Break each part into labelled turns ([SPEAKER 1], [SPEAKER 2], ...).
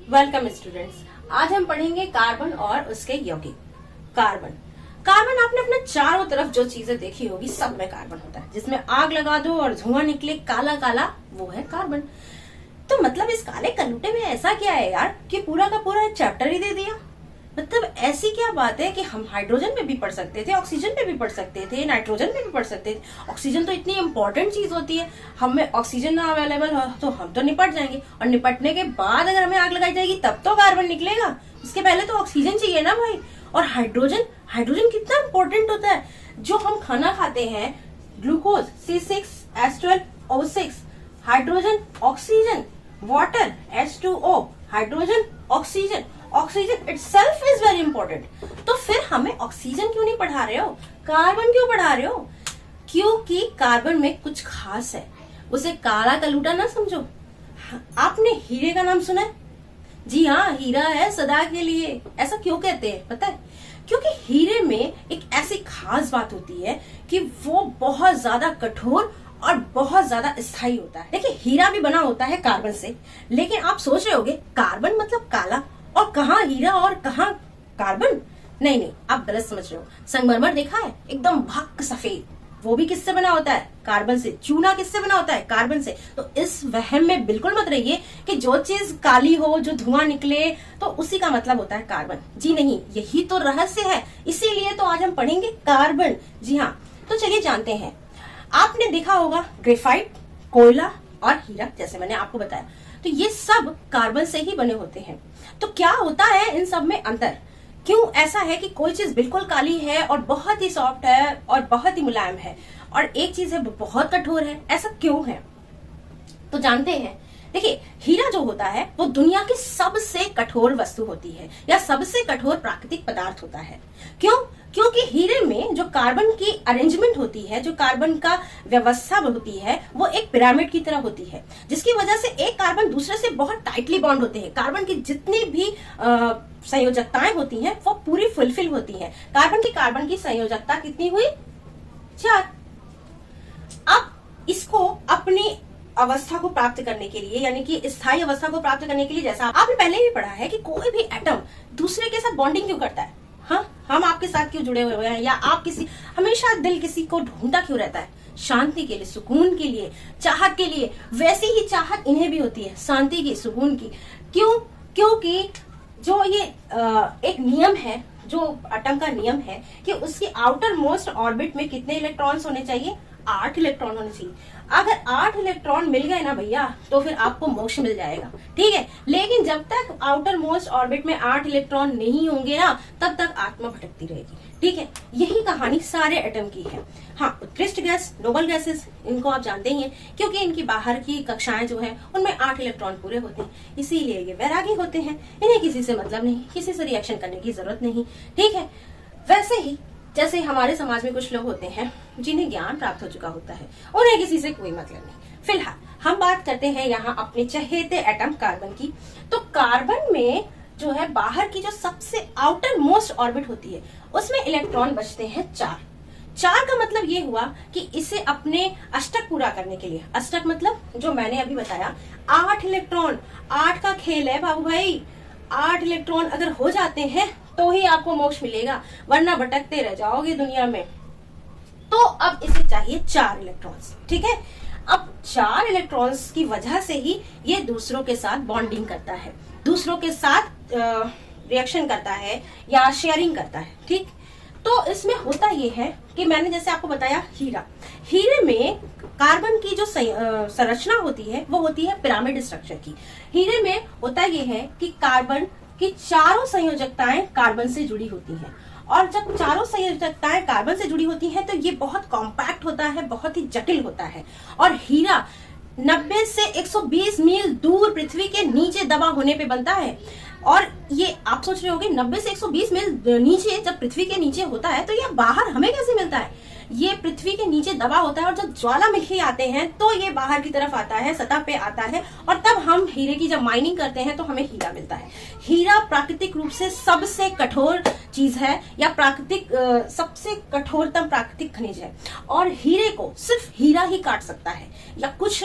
[SPEAKER 1] Welcome students. आज हम पढ़ेंगे कार्बन और उसके यौगिक। कार्बन आपने अपने चारों तरफ जो चीजें देखी होगी सब में कार्बन होता है। जिसमें आग लगा दो और धुआं निकले काला काला, वो है कार्बन। तो मतलब इस काले कलूटे में ऐसा क्या है यार कि पूरा का पूरा एक चैप्टर ही दे दिया। मतलब ऐसी क्या बात है कि हम हाइड्रोजन में भी पढ़ सकते थे, ऑक्सीजन में भी पढ़ सकते थे, नाइट्रोजन में भी पढ़ सकते थे। ऑक्सीजन तो इतनी इंपॉर्टेंट चीज होती है, हमें ऑक्सीजन ना अवेलेबल हो तो हम तो निपट जाएंगे, और निपटने के बाद अगर हमें आग लगाई जाएगी तब तो कार्बन निकलेगा। उसके पहले तो ऑक्सीजन चाहिए ना भाई। और हाइड्रोजन कितना इंपॉर्टेंट होता है। जो हम खाना खाते हैं, glucose C6H12O6, hydrogen oxygen, water H2O, hydrogen oxygen itself is very important. तो फिर हमें ऑक्सीजन क्यों नहीं पढ़ा रहे हो, कार्बन क्यों पढ़ा रहे हो? क्योंकि कार्बन में कुछ खास है। उसे काला कलूटा ना समझो। आपने हीरे का नाम सुना है? जी हाँ, हीरा है सदा के लिए। ऐसा क्यों कहते हैं पता है? क्योंकि हीरे में एक ऐसी खास बात होती है कि वो बहुत ज्यादा कठोर और बहुत ज्यादा स्थायी होता है। देखिए, हीरा भी बना होता है कार्बन से, लेकिन आप सोच रहे होगे कार्बन मतलब काला, और कहाँ हीरा और कहाँ कार्बन? नहीं, आप गलत समझ रहे हो। संगमरमर देखा है, एकदम भक्क सफेद, वो भी किससे बना होता है? कार्बन से। चूना किससे बना होता है? कार्बन से। तो इस वहम में बिल्कुल मत रहिए कि जो चीज काली हो, जो धुआं निकले, तो उसी का मतलब होता है कार्बन। जी नहीं, यही तो रहस्य है। इसीलिए तो आज हम पढ़ेंगे कार्बन। जी हाँ, तो चलिए जानते हैं। आपने देखा होगा ग्रेफाइट, कोयला और हीरा, जैसे मैंने आपको बताया, तो ये सब कार्बन से ही बने होते हैं। तो क्या होता है इन सब में अंतर? क्यों ऐसा है कि कोई चीज बिल्कुल काली है और बहुत ही सॉफ्ट है और बहुत ही मुलायम है, और एक चीज है बहुत कठोर है? ऐसा क्यों है? तो जानते हैं। देखिए, हीरा जो होता है वो दुनिया की सबसे कठोर वस्तु होती है, या सबसे कठोर प्राकृतिक पदार्थ होता है। क्यों? क्योंकि हीरे में जो कार्बन की अरेंजमेंट होती है, जो कार्बन का व्यवस्था होती है, वो एक पिरामिड की तरह होती है, जिसकी वजह से एक कार्बन दूसरे से बहुत टाइटली बॉन्ड होते हैं। कार्बन की जितनी भी संयोजकताएं होती हैं वो पूरी फुलफिल होती हैं। कार्बन की संयोजकता कितनी हुई? 4। अब इसको अपनी अवस्था को प्राप्त करने के लिए, यानी कि स्थायी अवस्था को प्राप्त करने के लिए, जैसा आपने पहले भी पढ़ा है कि कोई भी एटम दूसरे के साथ बॉन्डिंग क्यों करता है? हाँ, हम आपके साथ क्यों जुड़े हुए हैं, या आप हमेशा दिल किसी को ढूंढता क्यों रहता है? शांति के लिए, सुकून के लिए, चाहत के लिए। वैसी ही चाहत इन्हें भी होती है, शांति की, सुकून की। क्यों? क्योंकि जो ये एक नियम है, जो एटम का नियम है कि उसकी आउटर मोस्ट ऑर्बिट में कितने इलेक्ट्रॉन्स होने चाहिए? 8 इलेक्ट्रॉन होने चाहिए। अगर 8 इलेक्ट्रॉन मिल गए ना भैया, तो फिर आपको मोक्ष मिल जाएगा। ठीक है, लेकिन जब तक आउटर मोस्ट ऑर्बिट में 8 इलेक्ट्रॉन नहीं होंगे ना, तब तक आत्मा भटकती रहेगी। ठीक है, यही कहानी सारे एटम की है। हाँ, उत्कृष्ट गैस, नोबल गैसेस, इनको आप जानते ही हैं, क्योंकि इनकी बाहर की कक्षाएं जो है उनमें 8 इलेक्ट्रॉन पूरे होते हैं, इसीलिए ये वैरागी होते हैं। इन्हें किसी से मतलब नहीं, किसी से रिएक्शन करने की जरूरत नहीं। ठीक है, वैसे ही जैसे हमारे समाज में कुछ लोग होते हैं जिन्हें ज्ञान प्राप्त हो चुका होता है, उन्हें किसी से कोई मतलब नहीं। फिलहाल हम बात करते हैं यहाँ अपने चहेते एटम कार्बन की। तो कार्बन में जो है बाहर की जो सबसे आउटर मोस्ट ऑर्बिट होती है, उसमें इलेक्ट्रॉन बचते हैं 4 का मतलब ये हुआ कि इसे अपने अष्टक पूरा करने के लिए, अष्टक मतलब जो मैंने अभी बताया 8 इलेक्ट्रॉन, 8 का खेल है बाबू भाई। 8 इलेक्ट्रॉन अगर हो जाते हैं तो ही आपको मोक्ष मिलेगा, वरना भटकते रह जाओगे दुनिया में। तो अब इसे चाहिए 4 इलेक्ट्रॉन्स। ठीक है, अब 4 इलेक्ट्रॉन्स की वजह से ही ये दूसरों के साथ बॉन्डिंग करता है, दूसरों के साथ रिएक्शन करता है या शेयरिंग करता है। ठीक, तो इसमें होता ये है कि मैंने जैसे आपको बताया हीरे में कार्बन की जो संरचना होती है वो होती है पिरामिड स्ट्रक्चर की। हीरे में होता ये है कि कार्बन की चारों संयोजकताएं कार्बन से जुड़ी होती हैं, और जब चारों संयोजकताएं कार्बन से जुड़ी होती हैं तो ये बहुत कॉम्पैक्ट होता है, बहुत ही जटिल होता है। और हीरा 90 से 120 मील दूर पृथ्वी के नीचे दबा होने पे बनता है। और ये आप सोच रहे होंगे 90 से 120 मील नीचे, जब पृथ्वी के नीचे होता है तो ये बाहर हमें कैसे मिलता है? ये पृथ्वी के नीचे दबा होता है, और जब ज्वालामुखी आते हैं तो ये बाहर की तरफ आता है, सतह पे आता है, और तब हम हीरे की जब माइनिंग करते हैं तो हमें हीरा मिलता है। हीरा प्राकृतिक रूप से सबसे कठोर चीज है या प्राकृतिक सबसे कठोरतम प्राकृतिक खनिज है। और हीरे को सिर्फ हीरा ही काट सकता है, या कुछ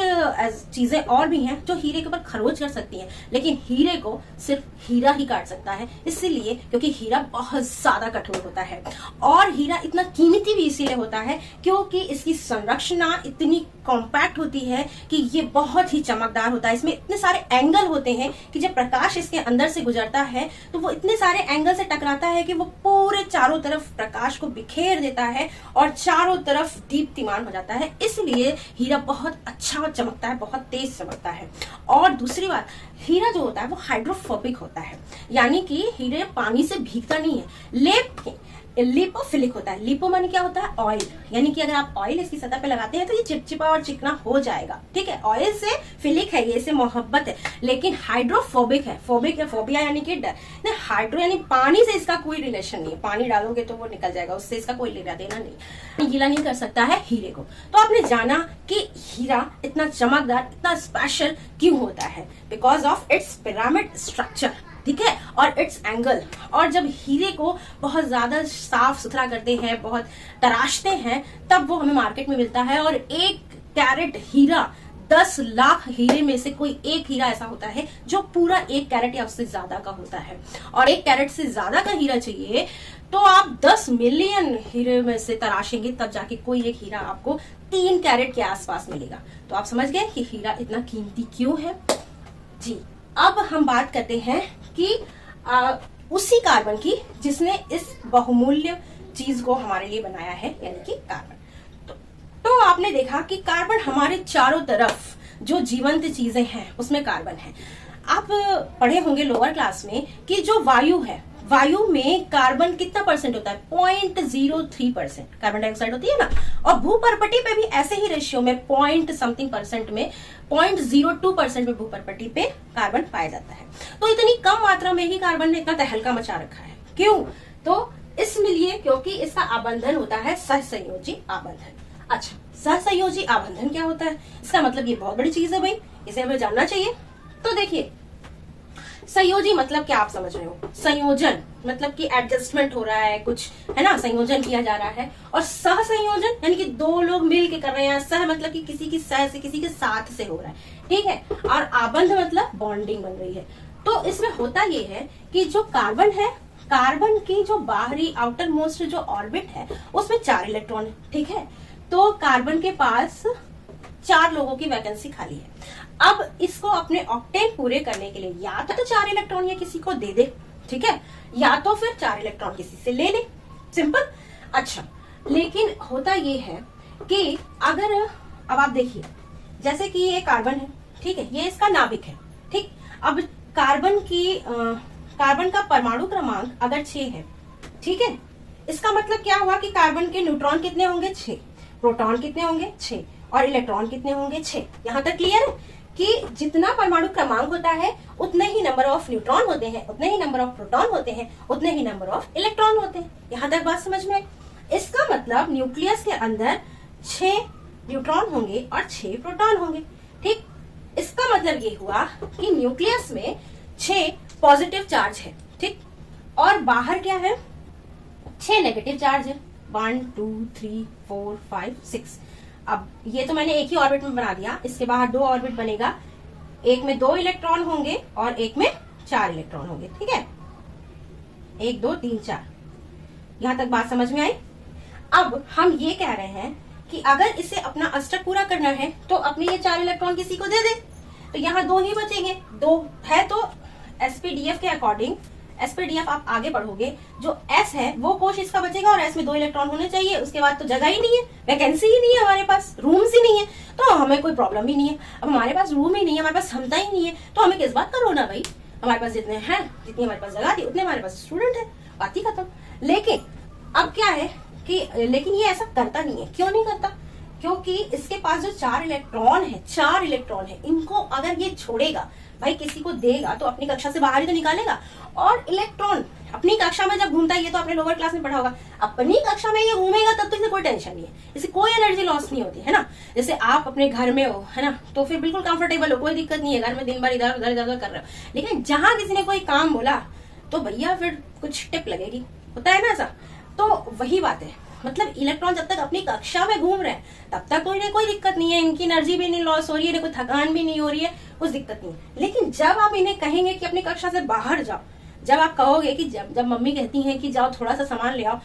[SPEAKER 1] चीजें और भी हैं जो हीरे के ऊपर खरोच कर सकती हैं, लेकिन हीरे को सिर्फ हीरा ही काट सकता है। इसीलिए क्योंकि हीरा बहुत ज्यादा कठोर होता है, और हीरा इतना कीमती भी इसीलिए होता है क्योंकि इसकी संरचना इतनी कॉम्पैक्ट होती है कि ये बहुत ही चमकदार होता है। इसमें इतने सारे एंगल होते हैं कि जब प्रकाश इसके अंदर से गुजरता है तो वो इतने सारे एंगल से टकराता है कि वो पूरे चारों तरफ प्रकाश को बिखेर देता है और चारों तरफ दीप्तिमान हो जाता है। इसलिए हीरा बहुत अच्छा चमकता है, बहुत तेज चमकता है। और दूसरी बात, हीरा जो होता है वो हाइड्रोफोबिक होता है, यानी कि हीरे पानी से भीगता नहीं है, लिपोफिलिक होता है। लिपो माने क्या होता है? ऑयल, यानी कि अगर आप ऑयल इसकी सतह पे लगाते हैं तो ये चिपचिपा और चिकना हो जाएगा, ठीक है। ऑयल से फिलिक है, ये इसे मोहब्बत है, लेकिन हाइड्रोफोबिक है। फोबिक है, फोबिया यानी कि डर। हाइड्रो यानी पानी से इसका कोई रिलेशन नहीं है, पानी डालोगे तो वो निकल जाएगा, उससे इसका कोई लेना देना नहीं, गीला नहीं कर सकता है हीरे को। तो आपने जाना कि हीरा इतना चमकदार, इतना स्पेशल क्यों होता है? Because of its pyramid structure, ठीक है, और इट्स एंगल। और जब हीरे को बहुत ज्यादा साफ सुथरा करते हैं, बहुत तराशते हैं, तब वो हमें मार्केट में मिलता है। और 1 कैरेट हीरा 10 लाख हीरे में से कोई एक हीरा ऐसा होता है जो पूरा 1 कैरेट या उससे ज्यादा का होता है। और 1 कैरेट से ज्यादा का हीरा चाहिए तो आप 10 मिलियन हीरे में से तराशेंगे, तब जाके कोई एक हीरा आपको 3 कैरेट के आसपास मिलेगा। तो आप समझ गए कि हीरा इतना कीमती क्यों है जी। अब हम बात करते हैं कि उसी कार्बन की जिसने इस बहुमूल्य चीज को हमारे लिए बनाया है, यानी कि कार्बन। तो आपने देखा कि कार्बन हमारे चारों तरफ जो जीवंत चीजें हैं उसमें कार्बन है। आप पढ़े होंगे लोअर क्लास में कि जो वायु है, वायु में कार्बन कितना परसेंट होता है? 0.03% कार्बन डाइऑक्साइड होती है ना। और भूपर्पटी पे भी ऐसे ही रेशियो में पॉइंट समथिंग परसेंट में 0.02% में भूपर्पटी पे कार्बन पाया जाता है। तो इतनी कम मात्रा में ही कार्बन ने इतना तहलका मचा रखा है। क्यों? तो इसलिए क्योंकि इसका आबंधन होता है सहसंयोजी आबंधन। अच्छा, सहसंयोजी आबंधन क्या होता है? इसका मतलब ये बहुत बड़ी चीज है भाई, इसे हमें जानना चाहिए। तो देखिए, संयोजी मतलब क्या आप समझ रहे हो? संयोजन मतलब कि एडजस्टमेंट हो रहा है कुछ, है ना, संयोजन किया जा रहा है। और सह संयोजन यानी कि 2 लोग मिल के कर रहे हैं। सह मतलब कि किसी की सह से, किसी के साथ से हो रहा है, ठीक है। और आबंध मतलब बॉन्डिंग बन रही है। तो इसमें होता ये है कि जो कार्बन है, कार्बन की जो बाहरी आउटर मोस्ट जो ऑर्बिट है उसमें 4 इलेक्ट्रॉन है, ठीक है। तो कार्बन के पास 4 लोगों की वैकेंसी खाली है। अब इसको अपने ऑक्टेन पूरे करने के लिए या तो 4 इलेक्ट्रॉन या किसी को दे दे, ठीक है, या तो फिर 4 इलेक्ट्रॉन किसी से ले ले, सिंपल। अच्छा, लेकिन होता ये है कि अगर अब आप देखिए, जैसे कि ये कार्बन है, ठीक है, ये इसका नाभिक है, ठीक। अब कार्बन का परमाणु क्रमांक अगर 6 है, ठीक है, इसका मतलब क्या हुआ कि कार्बन के न्यूट्रॉन कितने होंगे? 6, प्रोटॉन कितने होंगे? 6, और इलेक्ट्रॉन कितने होंगे? 6। यहां तक क्लियर है कि जितना परमाणु क्रमांक होता है उतने ही नंबर ऑफ न्यूट्रॉन होते हैं, उतने ही नंबर ऑफ प्रोटॉन होते हैं, उतने ही नंबर ऑफ इलेक्ट्रॉन होते हैं। यहां तक बात समझ में आई? इसका मतलब न्यूक्लियस के अंदर 6 न्यूट्रॉन होंगे और 6 प्रोटॉन होंगे, ठीक। इसका मतलब ये हुआ कि न्यूक्लियस में 6 पॉजिटिव चार्ज है, ठीक, और बाहर क्या है? 6 नेगेटिव चार्ज है। 1 2 3 4 5 6। अब ये तो मैंने एक ही ऑर्बिट में बना दिया, इसके बाहर 2 ऑर्बिट बनेगा, एक में 2 इलेक्ट्रॉन होंगे और एक में 4 इलेक्ट्रॉन होंगे, ठीक है। 1 2 3 4। यहां तक बात समझ में आई? अब हम ये कह रहे हैं कि अगर इसे अपना अष्टक पूरा करना है तो अपने ये 4 इलेक्ट्रॉन किसी को दे दे, तो यहाँ 2 ही बचेंगे। 2 है तो एसपीडीएफ के अकॉर्डिंग, एसपीडीएफ आप आगे पढ़ोगे, जो एस है वो कोश इसका बचेगा और एस में 2 इलेक्ट्रॉन होने चाहिए। उसके बाद तो जगह ही नहीं है, वैकेंसी ही नहीं है हमारे पास, रूम्स ही नहीं है, तो हमें कोई प्रॉब्लम ही नहीं है। अब हमारे पास रूम ही नहीं है, हमारे पास क्षमता ही नहीं है, तो हमें किस बात का रोना भाई? हमारे पास जितने हैं, जितनी हमारे पास जगह थी उतने हमारे पास स्टूडेंट है, बात ही खत्म। लेकिन अब क्या है कि लेकिन ये ऐसा करता नहीं है। क्यों नहीं करता? क्योंकि इसके पास जो 4 इलेक्ट्रॉन है, इनको अगर ये छोड़ेगा, भाई किसी को देगा तो अपनी कक्षा से बाहर ही तो निकालेगा। और इलेक्ट्रॉन अपनी कक्षा में जब घूमता है, ये तो आपने लोअर क्लास में पढ़ा होगा, अपनी कक्षा में ये घूमेगा तब तो इसे कोई टेंशन नहीं है, इसे कोई एनर्जी लॉस नहीं होती है ना। जैसे आप अपने घर में हो, है ना, तो फिर बिल्कुल कंफर्टेबल हो, कोई दिक्कत नहीं है, घर में दिन भर इधर उधर कर रहे हो। लेकिन जहां किसी ने कोई काम बोला तो भैया फिर कुछ टिप लगेगी, होता है ना ऐसा। तो वही बात है, मतलब इलेक्ट्रॉन जब तक अपनी कक्षा में घूम रहे हैं तब तक तो इन्हें कोई दिक्कत नहीं है, इनकी एनर्जी भी नहीं लॉस हो रही है, इन्हें कोई थकान भी नहीं हो रही है, कुछ दिक्कत नहीं है। लेकिन जब आप इन्हें कहेंगे कि अपनी कक्षा से बाहर जाओ, जब आप कहोगे कि जब मम्मी कहती हैं कि जाओ थोड़ा सा सामान ले आओ,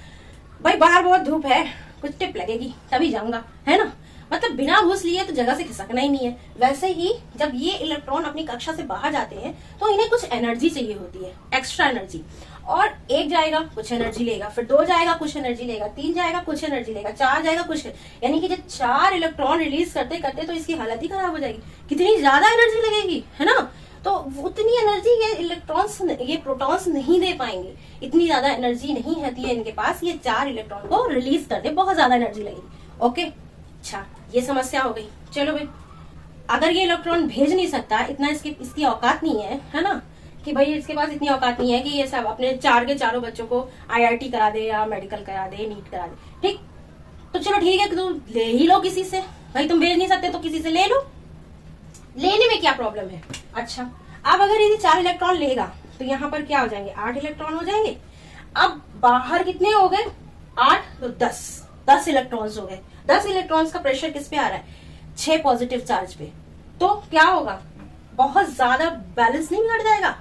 [SPEAKER 1] भाई बाहर बहुत धूप है, कुछ टिप लगेगी तभी जाऊंगा, है ना, मतलब बिना घूस लिए तो जगह से खिसकना ही नहीं है। वैसे ही जब ये इलेक्ट्रॉन अपनी कक्षा से बाहर जाते हैं तो इन्हें कुछ एनर्जी चाहिए होती है, एक्स्ट्रा एनर्जी। और एक जाएगा कुछ एनर्जी लेगा, फिर 2 जाएगा कुछ एनर्जी लेगा, 3 जाएगा कुछ एनर्जी लेगा, 4 जाएगा कुछ, यानी कि जब 4 इलेक्ट्रॉन रिलीज करते करते तो इसकी हालत ही खराब हो जाएगी। कितनी ज्यादा एनर्जी लगेगी, है ना, तो उतनी एनर्जी ये इलेक्ट्रॉन्स, ये प्रोटॉन्स नहीं दे पाएंगे, इतनी ज्यादा एनर्जी नहीं रहती है इनके पास, ये 4 इलेक्ट्रॉन को रिलीज कर दे, बहुत ज्यादा एनर्जी लगेगी। ओके, अच्छा ये समस्या हो गई। चलो भाई, अगर ये इलेक्ट्रॉन भेज नहीं सकता, इतना इसकी औकात नहीं है ना, कि भाई इसके पास इतनी औकात नहीं है कि ये सब अपने 4 के चारों बच्चों को IIT करा दे या मेडिकल करा दे, नीट करा दे, ठीक, तो चलो ठीक है, तुम ले ही लो किसी से, भाई तुम भेज नहीं सकते तो किसी से ले लो, लेने में क्या प्रॉब्लम है। अच्छा, अब अगर ये 4 इलेक्ट्रॉन लेगा तो यहाँ पर क्या हो जाएंगे, 8 इलेक्ट्रॉन हो जाएंगे। अब बाहर कितने हो गए, 8 तो 10 इलेक्ट्रॉन्स हो गए। 10 इलेक्ट्रॉन्स का प्रेशर किस पे आ रहा है, 6 पॉजिटिव चार्ज पे, तो क्या होगा, बहुत ज्यादा बैलेंस नहीं बिगड़ जाएगा,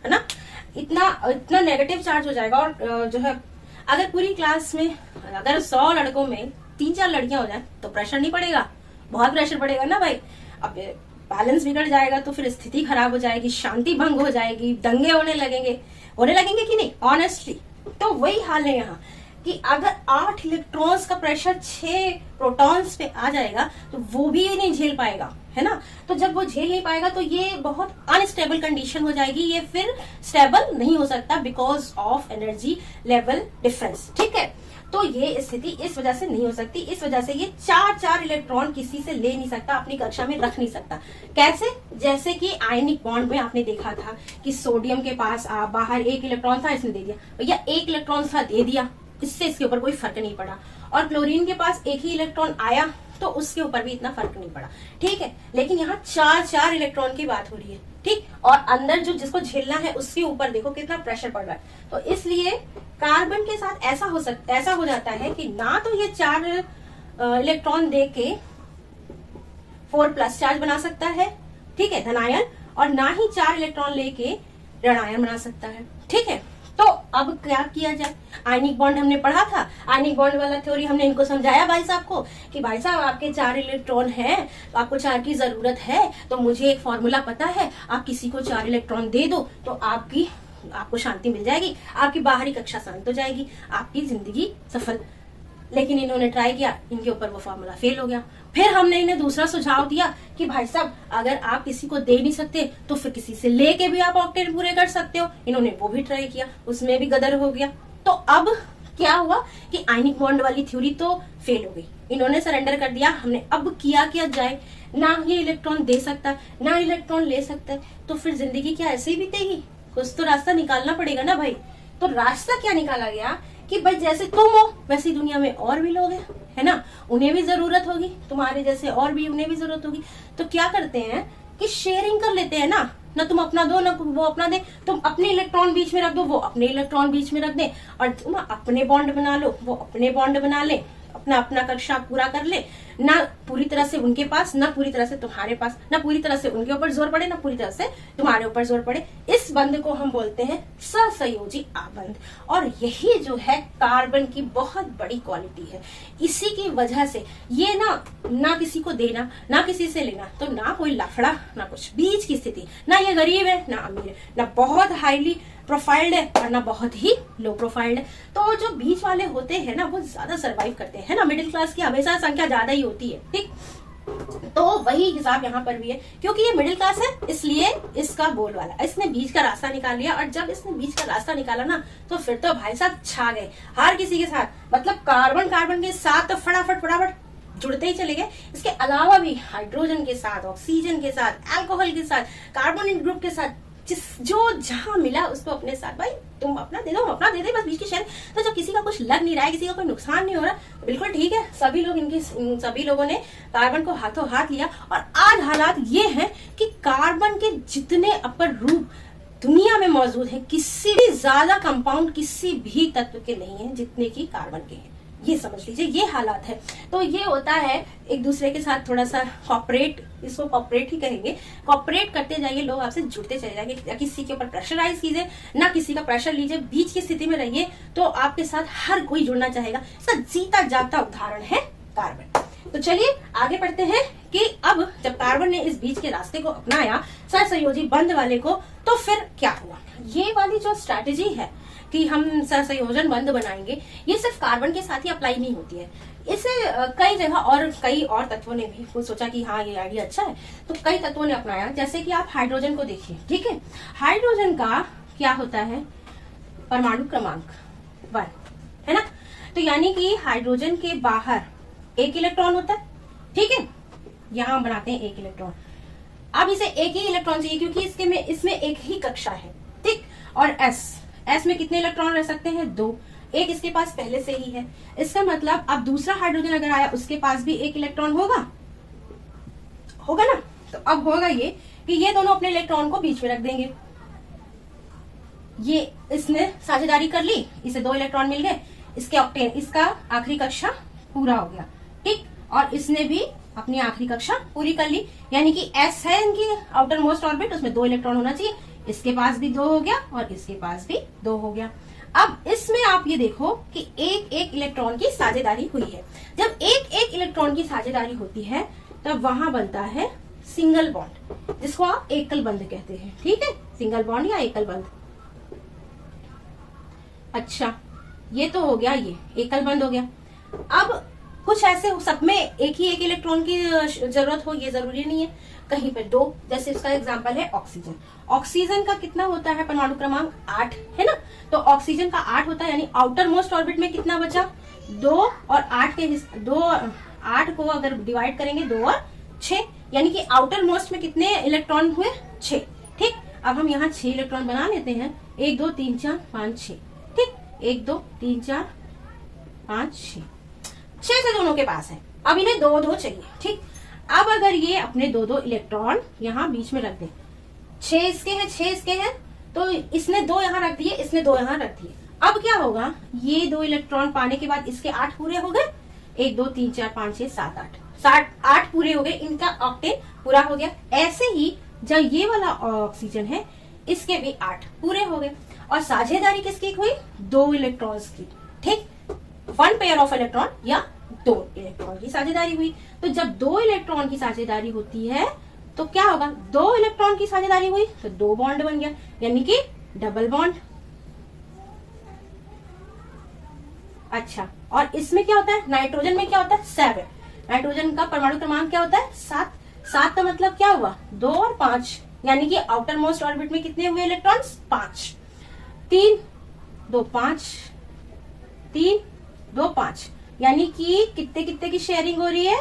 [SPEAKER 1] है ना, इतना नेगेटिव चार्ज हो जाएगा। और जो है, अगर पूरी क्लास में अगर 100 लड़कों में 3-4 लड़कियां हो जाए तो प्रेशर नहीं पड़ेगा, बहुत प्रेशर पड़ेगा ना भाई। अब बैलेंस बिगड़ जाएगा तो फिर स्थिति खराब हो जाएगी, शांति भंग हो जाएगी, दंगे होने लगेंगे कि नहीं, ऑनेस्टली। तो वही हाल है यहाँ कि अगर 8 इलेक्ट्रॉन्स का प्रेशर 6 प्रोटॉन्स पे आ जाएगा तो वो भी ये नहीं झेल पाएगा, है ना। तो जब वो झेल नहीं पाएगा तो ये बहुत अनस्टेबल कंडीशन हो जाएगी, ये फिर स्टेबल नहीं हो सकता because of energy level difference, ठीक है। तो ये स्थिति इस वजह से नहीं हो सकती, इस वजह से ये 4 इलेक्ट्रॉन किसी से ले नहीं सकता, अपनी कक्षा में रख नहीं सकता। कैसे, जैसे कि आयनिक बॉन्ड में आपने देखा था कि सोडियम के पास बाहर 1 इलेक्ट्रॉन था, इसने दे दिया, भैया 1 इलेक्ट्रॉन था, दे दिया, इससे इसके ऊपर कोई फर्क नहीं पड़ा। और क्लोरीन के पास 1 ही इलेक्ट्रॉन आया तो उसके ऊपर भी इतना फर्क नहीं पड़ा, ठीक है। लेकिन यहाँ 4 इलेक्ट्रॉन की बात हो रही है, ठीक, और अंदर जो जिसको झेलना है उसके ऊपर देखो कितना प्रेशर पड़ रहा है। तो इसलिए कार्बन के साथ ऐसा हो जाता है कि ना तो ये 4 इलेक्ट्रॉन दे के 4+ चार्ज बना सकता है, ठीक है, धनायन, और ना ही 4 इलेक्ट्रॉन लेके ऋणायन बना सकता है, ठीक है। तो अब क्या किया जाए, आयनिक बॉन्ड हमने पढ़ा था, आयनिक बॉन्ड वाला थ्योरी हमने इनको समझाया भाई साहब को कि भाई साहब आपके 4 इलेक्ट्रॉन हैं, तो आपको 4 की जरूरत है, तो मुझे एक फॉर्मूला पता है, आप किसी को 4 इलेक्ट्रॉन दे दो तो आपको शांति मिल जाएगी, आपकी बाहरी कक्षा शांत हो जाएगी, आपकी जिंदगी सफल। लेकिन इन्होंने ट्राई किया, इनके ऊपर वो फॉर्मूला फेल हो गया। फिर हमने इन्हें दूसरा सुझाव दिया कि भाई साहब अगर आप किसी को दे नहीं सकते तो फिर किसी से लेके भी आप ऑक्टेट पूरे कर सकते हो। इन्होंने वो भी ट्राई किया, उसमें भी गदर हो गया। तो अब क्या हुआ कि आयनिक बॉन्ड वाली थ्योरी तो फेल हो गई, इन्होंने सरेंडर कर दिया। हमने अब किया जाए, ना ये इलेक्ट्रॉन दे सकता ना इलेक्ट्रॉन ले सकता है, तो फिर जिंदगी क्या ऐसे ही बीतेगी, कुछ तो रास्ता निकालना पड़ेगा ना भाई। तो रास्ता क्या निकाला गया कि भाई जैसे तुम हो वैसे दुनिया में और भी लोग हैं, है ना, उन्हें भी जरूरत होगी, तुम्हारे जैसे और भी उन्हें भी जरूरत होगी। तो क्या करते हैं कि शेयरिंग कर लेते हैं ना तुम अपना दो ना वो अपना दे, तुम अपने इलेक्ट्रॉन बीच में रख दो, वो अपने इलेक्ट्रॉन बीच में रख दे, और तुम अपने बॉन्ड बना लो, वो अपने बॉन्ड बना ले, अपना कक्षा पूरा कर ले, ना पूरी तरह से उनके पास, ना पूरी तरह से तुम्हारे पास, ना पूरी तरह से उनके ऊपर जोर पड़े, ना पूरी तरह से तुम्हारे ऊपर जोर पड़े। इस बंध को हम बोलते हैं सहसंयोजी आबंध। और यही जो है कार्बन की बहुत बड़ी क्वालिटी है। इसी की वजह से ये ना किसी को देना, ना किसी से लेना, तो ना कोई लफड़ा, ना कुछ, बीच की स्थिति, ना ये गरीब है ना अमीर है, ना बहुत हाईली प्रोफाइल्ड है और ना बहुत ही लो प्रोफाइल्ड है। तो जो बीच वाले होते हैं ना वो ज्यादा सरवाइव करते हैं ना, मिडिल क्लास की हमेशा संख्या ज्यादा ही होती है, ठीक। तो वही हिसाब यहाँ पर भी है, क्योंकि ये मिडिल क्लास है इसलिए इसका बोल वाला, इसने बीच का रास्ता निकाल लिया। और जब इसने बीच का रास्ता निकाला ना तो फिर तो भाई साहब छा गए हर किसी के साथ, मतलब कार्बन के साथ तो फटाफट जुड़ते ही चले गए। इसके अलावा भी हाइड्रोजन के साथ, ऑक्सीजन के साथ, अल्कोहल के साथ, कार्बोनेट ग्रुप के साथ, जो जहां मिला उसको अपने साथ, भाई तुम अपना दे दो, हम अपना दे दे, बस बीच की शेयर। तो जब किसी का कुछ लग नहीं रहा है, किसी का कोई नुकसान नहीं हो रहा, बिल्कुल ठीक है, सभी लोगों ने कार्बन को हाथों हाथ लिया। और आज हालात ये हैं कि कार्बन के जितने अपर रूप दुनिया में मौजूद है, किसी भी ज्यादा कंपाउंड किसी भी तत्व के नहीं है जितने की कार्बन के हैं। ये समझ लीजिए, ये हालात है। तो ये होता है एक दूसरे के साथ थोड़ा सा कॉपरेट, इसको कॉपरेट ही कहेंगे, कॉपरेट करते जाइए, लोग आपसे जुड़ते चले जाएंगे। या किसी के ऊपर प्रेशराइज कीजिए, ना किसी का प्रेशर लीजिए, बीच की स्थिति में रहिए, तो आपके साथ हर कोई जुड़ना चाहेगा। इसका जीता जागता उदाहरण है कार्बन। तो चलिए आगे बढ़ते हैं कि अब जब कार्बन ने इस बीच के रास्ते को अपनाया, सहसंयोजी बंध वाले को, तो फिर क्या हुआ। ये वाली जो स्ट्रैटेजी है कि हम सहसंयोजन बंध बनाएंगे, ये सिर्फ कार्बन के साथ ही अप्लाई नहीं होती है। इसे कई जगह और कई और तत्वों ने भी सोचा कि हाँ ये आइडिया अच्छा है, तो कई तत्वों ने अपनाया। जैसे कि आप हाइड्रोजन को देखिए, ठीक है, हाइड्रोजन का क्या होता है, परमाणु क्रमांक 1 है ना। तो यानी कि हाइड्रोजन के बाहर एक इलेक्ट्रॉन होता है, ठीक है, यहां हम बनाते हैं एक इलेक्ट्रॉन। अब इसे एक ही इलेक्ट्रॉन चाहिए क्योंकि इसमें एक ही कक्षा है, ठीक। और एस में कितने इलेक्ट्रॉन रह सकते हैं, 2। एक इसके पास पहले से ही है, इसका मतलब अब दूसरा हाइड्रोजन अगर आया उसके पास भी एक इलेक्ट्रॉन होगा ना। तो अब होगा ये कि ये दोनों अपने इलेक्ट्रॉन को बीच में रख देंगे। ये इसने साझेदारी कर ली, इसे 2 इलेक्ट्रॉन मिल गए, इसके ऑक्टेन, इसका आखिरी कक्षा पूरा हो गया, ठीक। और इसने भी अपनी आखिरी कक्षा पूरी कर ली, यानी कि एस है इनकी आउटर मोस्ट ऑर्बिट, उसमें 2 इलेक्ट्रॉन होना चाहिए। इसके पास भी 2 हो गया और इसके पास भी 2 हो गया। अब इसमें आप ये देखो कि एक एक इलेक्ट्रॉन की साझेदारी हुई है। जब एक एक इलेक्ट्रॉन की साझेदारी होती है तब वहां बनता है सिंगल बॉन्ड, जिसको आप एकल बंध कहते हैं, ठीक है, सिंगल बॉन्ड या एकल बंध। अच्छा, ये तो हो गया, ये एकल बंध हो गया। अब कुछ ऐसे सब में एक ही एक इलेक्ट्रॉन की जरूरत हो, ये जरूरी नहीं है, कहीं पे 2। जैसे इसका एग्जांपल है ऑक्सीजन। ऑक्सीजन का कितना होता है परमाणु क्रमांक, 8 है ना। तो ऑक्सीजन का 8 होता है, यानी आउटर मोस्ट ऑर्बिट में कितना बचा, 2 और 8 के 8 को अगर डिवाइड करेंगे 2 और 6, यानी कि आउटर मोस्ट में कितने इलेक्ट्रॉन हुए, 6, ठीक। अब हम यहाँ 6 इलेक्ट्रॉन बना लेते हैं, 1 2 3 4 5 6, ठीक, 1 2 3 4 5 6 से दोनों के पास है। अब इन्हें 2 2 चाहिए, ठीक। अब अगर ये अपने 2 2 इलेक्ट्रॉन यहाँ बीच में रख दे, 6 इसके हैं 6 इसके हैं, तो इसने 2 यहाँ रख दिए, इसने 2 यहाँ रख दिए। अब क्या होगा, ये 2 इलेक्ट्रॉन पाने के बाद इसके 8 पूरे हो गए, 1 2 3 4 5 6 7 8 8 पूरे हो गए, इनका ऑक्टेन पूरा हो गया। ऐसे ही जब ये वाला ऑक्सीजन है, इसके भी 8 पूरे हो गए। और साझेदारी किसकी हुई, 2 इलेक्ट्रॉन्स की, ठीक, 1 पेयर ऑफ इलेक्ट्रॉन या 2 इलेक्ट्रॉन की साझेदारी हुई। तो जब 2 इलेक्ट्रॉन की साझेदारी होती है तो क्या होगा, 2 इलेक्ट्रॉन की साझेदारी हुई तो 2 बॉन्ड बन गया, यानी कि डबल बॉन्ड। अच्छा, और इसमें क्या होता है, नाइट्रोजन में क्या होता है, 7। नाइट्रोजन का परमाणु क्रमांक क्या होता है, 7। 7 का मतलब क्या हुआ, 2 और 5, यानी कि आउटर मोस्ट ऑर्बिट में कितने हुए इलेक्ट्रॉन्स, 5। 3 2 5 3 2 5, यानी कि कितने कितने की शेयरिंग हो रही है,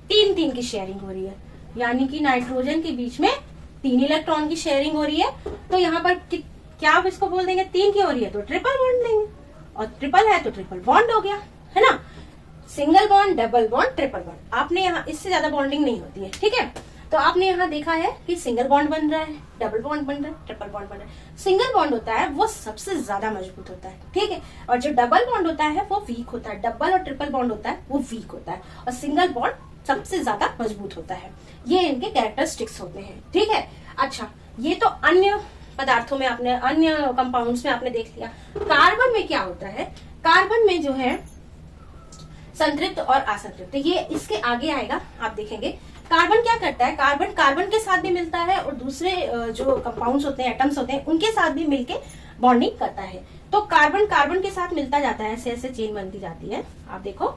[SPEAKER 1] 3 3 की शेयरिंग हो रही है, यानी कि नाइट्रोजन के बीच में 3 इलेक्ट्रॉन की शेयरिंग हो रही है। तो यहाँ पर क्या आप इसको बोल देंगे, 3 की हो रही है तो ट्रिपल बॉन्ड लेंगे, और ट्रिपल है तो ट्रिपल बॉन्ड हो गया, है ना। Single bond, double bond, triple bond, आपने यहाँ इससे ज्यादा बॉन्डिंग नहीं होती है, ठीक है। तो आपने यहाँ देखा है कि सिंगल बॉन्ड बन रहा है, डबल बॉन्ड बन रहा है, ट्रिपल बॉन्ड बन रहा है। सिंगल बॉन्ड होता है वो सबसे ज्यादा मजबूत होता है, ठीक है, और जो डबल बॉन्ड होता है वो वीक होता है। डबल और ट्रिपल बॉन्ड होता है वो वीक होता है, और सिंगल बॉन्ड सबसे ज्यादा मजबूत होता है। ये इनके कैरेक्टरिस्टिक्स होते हैं, ठीक है। अच्छा, ये तो अन्य पदार्थों में आपने, अन्य कंपाउंड्स में आपने देख लिया। कार्बन में क्या होता है, कार्बन में जो है संतृप्त और असंतृप्त, ये इसके आगे आएगा, आप देखेंगे। कार्बन क्या करता है, कार्बन कार्बन के साथ भी मिलता है और दूसरे जो कंपाउंड्स होते हैं, एटम्स होते हैं, उनके साथ भी मिलके बॉन्डिंग करता है। तो कार्बन कार्बन के साथ मिलता जाता है, ऐसे ऐसे चेन बनती जाती है। आप देखो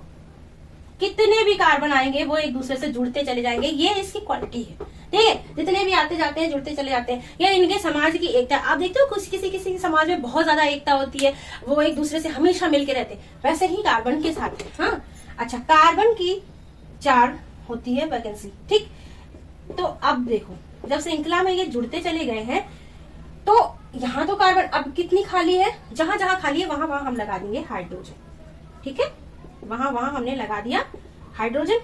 [SPEAKER 1] कितने भी कार्बन आएंगे वो एक दूसरे से जुड़ते चले जाएंगे, ये इसकी क्वालिटी है, ठीक है। जितने भी आते जाते हैं जुड़ते चले जाते हैं, या इनके समाज की एकता। आप देखते हो किसी किसी समाज में बहुत ज्यादा एकता होती है, वो एक दूसरे से हमेशा मिलके रहते हैं, वैसे ही कार्बन के साथ है। हाँ, अच्छा, कार्बन की 4 होती है वैकेंसी, ठीक। तो अब देखो, जब श्रृंखला में ये जुड़ते चले गए हैं तो यहाँ तो कार्बन अब कितनी खाली है, जहां जहां खाली है वहां वहां हम लगा देंगे हाइड्रोजन, ठीक है, वहां वहां हमने लगा दिया हाइड्रोजन।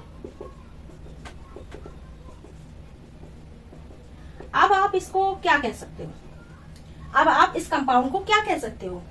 [SPEAKER 1] अब आप इसको क्या कह सकते हो, अब आप इस कंपाउंड को क्या कह सकते हो,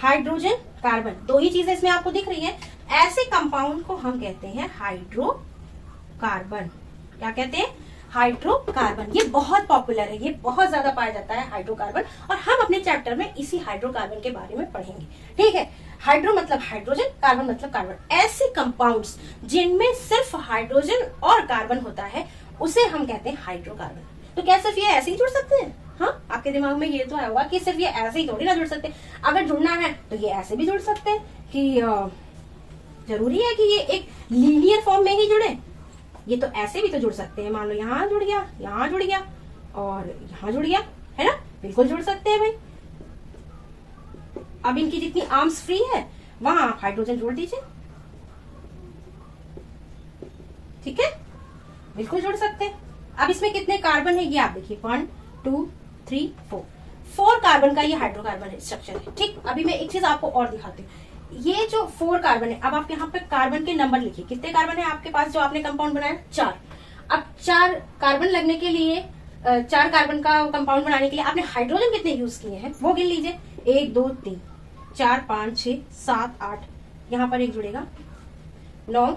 [SPEAKER 1] हाइड्रोजन कार्बन, दो ही चीजें इसमें आपको दिख रही है। ऐसे कंपाउंड को हम कहते हैं हाइड्रोकार्बन। क्या कहते हैं, हाइड्रोकार्बन। ये बहुत पॉपुलर है, ये बहुत ज्यादा पाया जाता है हाइड्रोकार्बन, और हम अपने चैप्टर में इसी हाइड्रोकार्बन के बारे में पढ़ेंगे। ठीक है, हाइड्रो मतलब हाइड्रोजन, कार्बन मतलब कार्बन। ऐसे कंपाउंड्स जिनमें सिर्फ हाइड्रोजन और कार्बन होता है उसे हम कहते हैं हाइड्रोकार्बन। तो क्या सिर्फ ये ऐसे ही जुड़ सकते हैं? हाँ, आपके दिमाग में ये तो आया होगा कि सिर्फ ये ऐसे ही थोड़ी ना जुड़ सकते। अगर जुड़ना है तो ये ऐसे भी जुड़ सकते हैं कि जरूरी है कि ये एक लीनियर फॉर्म में ही जुड़े। ये तो ऐसे भी तो जुड़ सकते हैं, मान लो यहाँ जुड़ गया, यहाँ जुड़ गया और यहाँ जुड़ गया, है ना, बिल्कुल जुड़ सकते हैं भाई। अब इनकी जितनी आर्म्स फ्री है वहां आप हाइड्रोजन जोड़ दीजिए, ठीक है, बिल्कुल जुड़ सकते हैं। अब इसमें कितने कार्बन है ये आप देखिए, 1 2 3 4 कार्बन का ये हाइड्रोकार्बन स्ट्रक्चर है। ठीक, अभी मैं एक चीज आपको और दिखाती हूँ। ये जो 4 कार्बन है, अब आप यहाँ पे कार्बन के नंबर लिखिए, कितने कार्बन है आपके पास जो आपने कंपाउंड बनाया, 4। अब 4 कार्बन लगने के लिए, 4 कार्बन का कंपाउंड बनाने के लिए आपने हाइड्रोजन कितने यूज किए हैं वो गिन लीजिए, 1 2 3 4 5 6 7 8, यहाँ पर एक जुड़ेगा 9,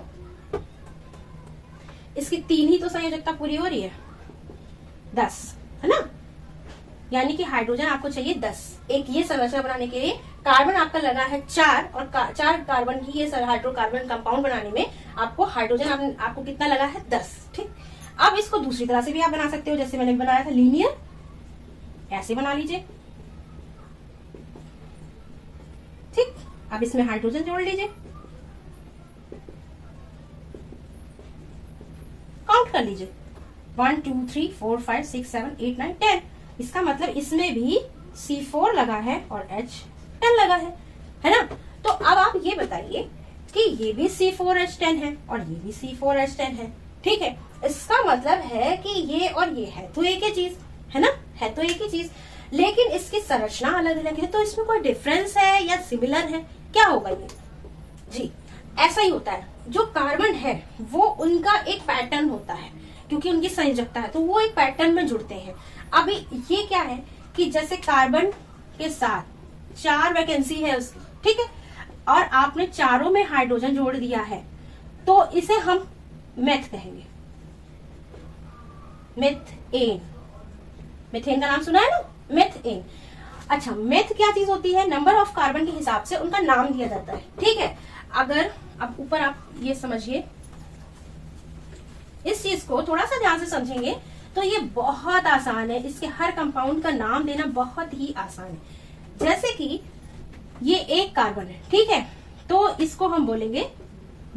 [SPEAKER 1] इसकी 3 ही तो संयोजकता पूरी हो रही है, 10, है ना। यानी कि हाइड्रोजन आपको चाहिए 10। एक ये संरचना बनाने के लिए कार्बन आपका लगा है 4, और 4 कार्बन की ये हाइड्रोकार्बन कंपाउंड बनाने में आपको हाइड्रोजन आपको कितना लगा है, 10। ठीक, अब इसको दूसरी तरह से भी आप बना सकते हो, जैसे मैंने बनाया था लीनियर, ऐसे बना लीजिए। ठीक, अब इसमें हाइड्रोजन जोड़ लीजिए, काउंट कर लीजिए, 1 2 3 4 5 6 7 8 9 10। इसका मतलब इसमें भी C4 लगा है और H10 लगा है ना। तो अब आप ये बताइए कि ये भी C4H10 है और ये भी C4H10 है। ठीक है, इसका मतलब है कि ये और ये है तो एक ही चीज, है ना, है तो एक ही चीज, लेकिन इसकी संरचना अलग अलग है। तो इसमें कोई डिफरेंस है या सिमिलर है, क्या होगा ये? जी, ऐसा ही होता है। जो कार्बन है वो उनका एक पैटर्न होता है, क्योंकि उनकी संयोजकता है तो वो एक पैटर्न में जुड़ते हैं। अभी ये क्या है कि जैसे कार्बन के साथ 4 वैकेंसी है उसकी, ठीक है, और आपने चारों में हाइड्रोजन जोड़ दिया है, तो इसे हम मेथ कहेंगे, मेथेन। मेथेन का नाम सुना है ना, मेथेन। अच्छा, मेथ क्या चीज होती है? नंबर ऑफ कार्बन के हिसाब से उनका नाम दिया जाता है। ठीक है, अगर अब ऊपर आप ये समझिए, इस चीज को थोड़ा सा ध्यान से समझेंगे तो ये बहुत आसान है, इसके हर कंपाउंड का नाम देना बहुत ही आसान है। जैसे कि ये एक कार्बन है, ठीक है, तो इसको हम बोलेंगे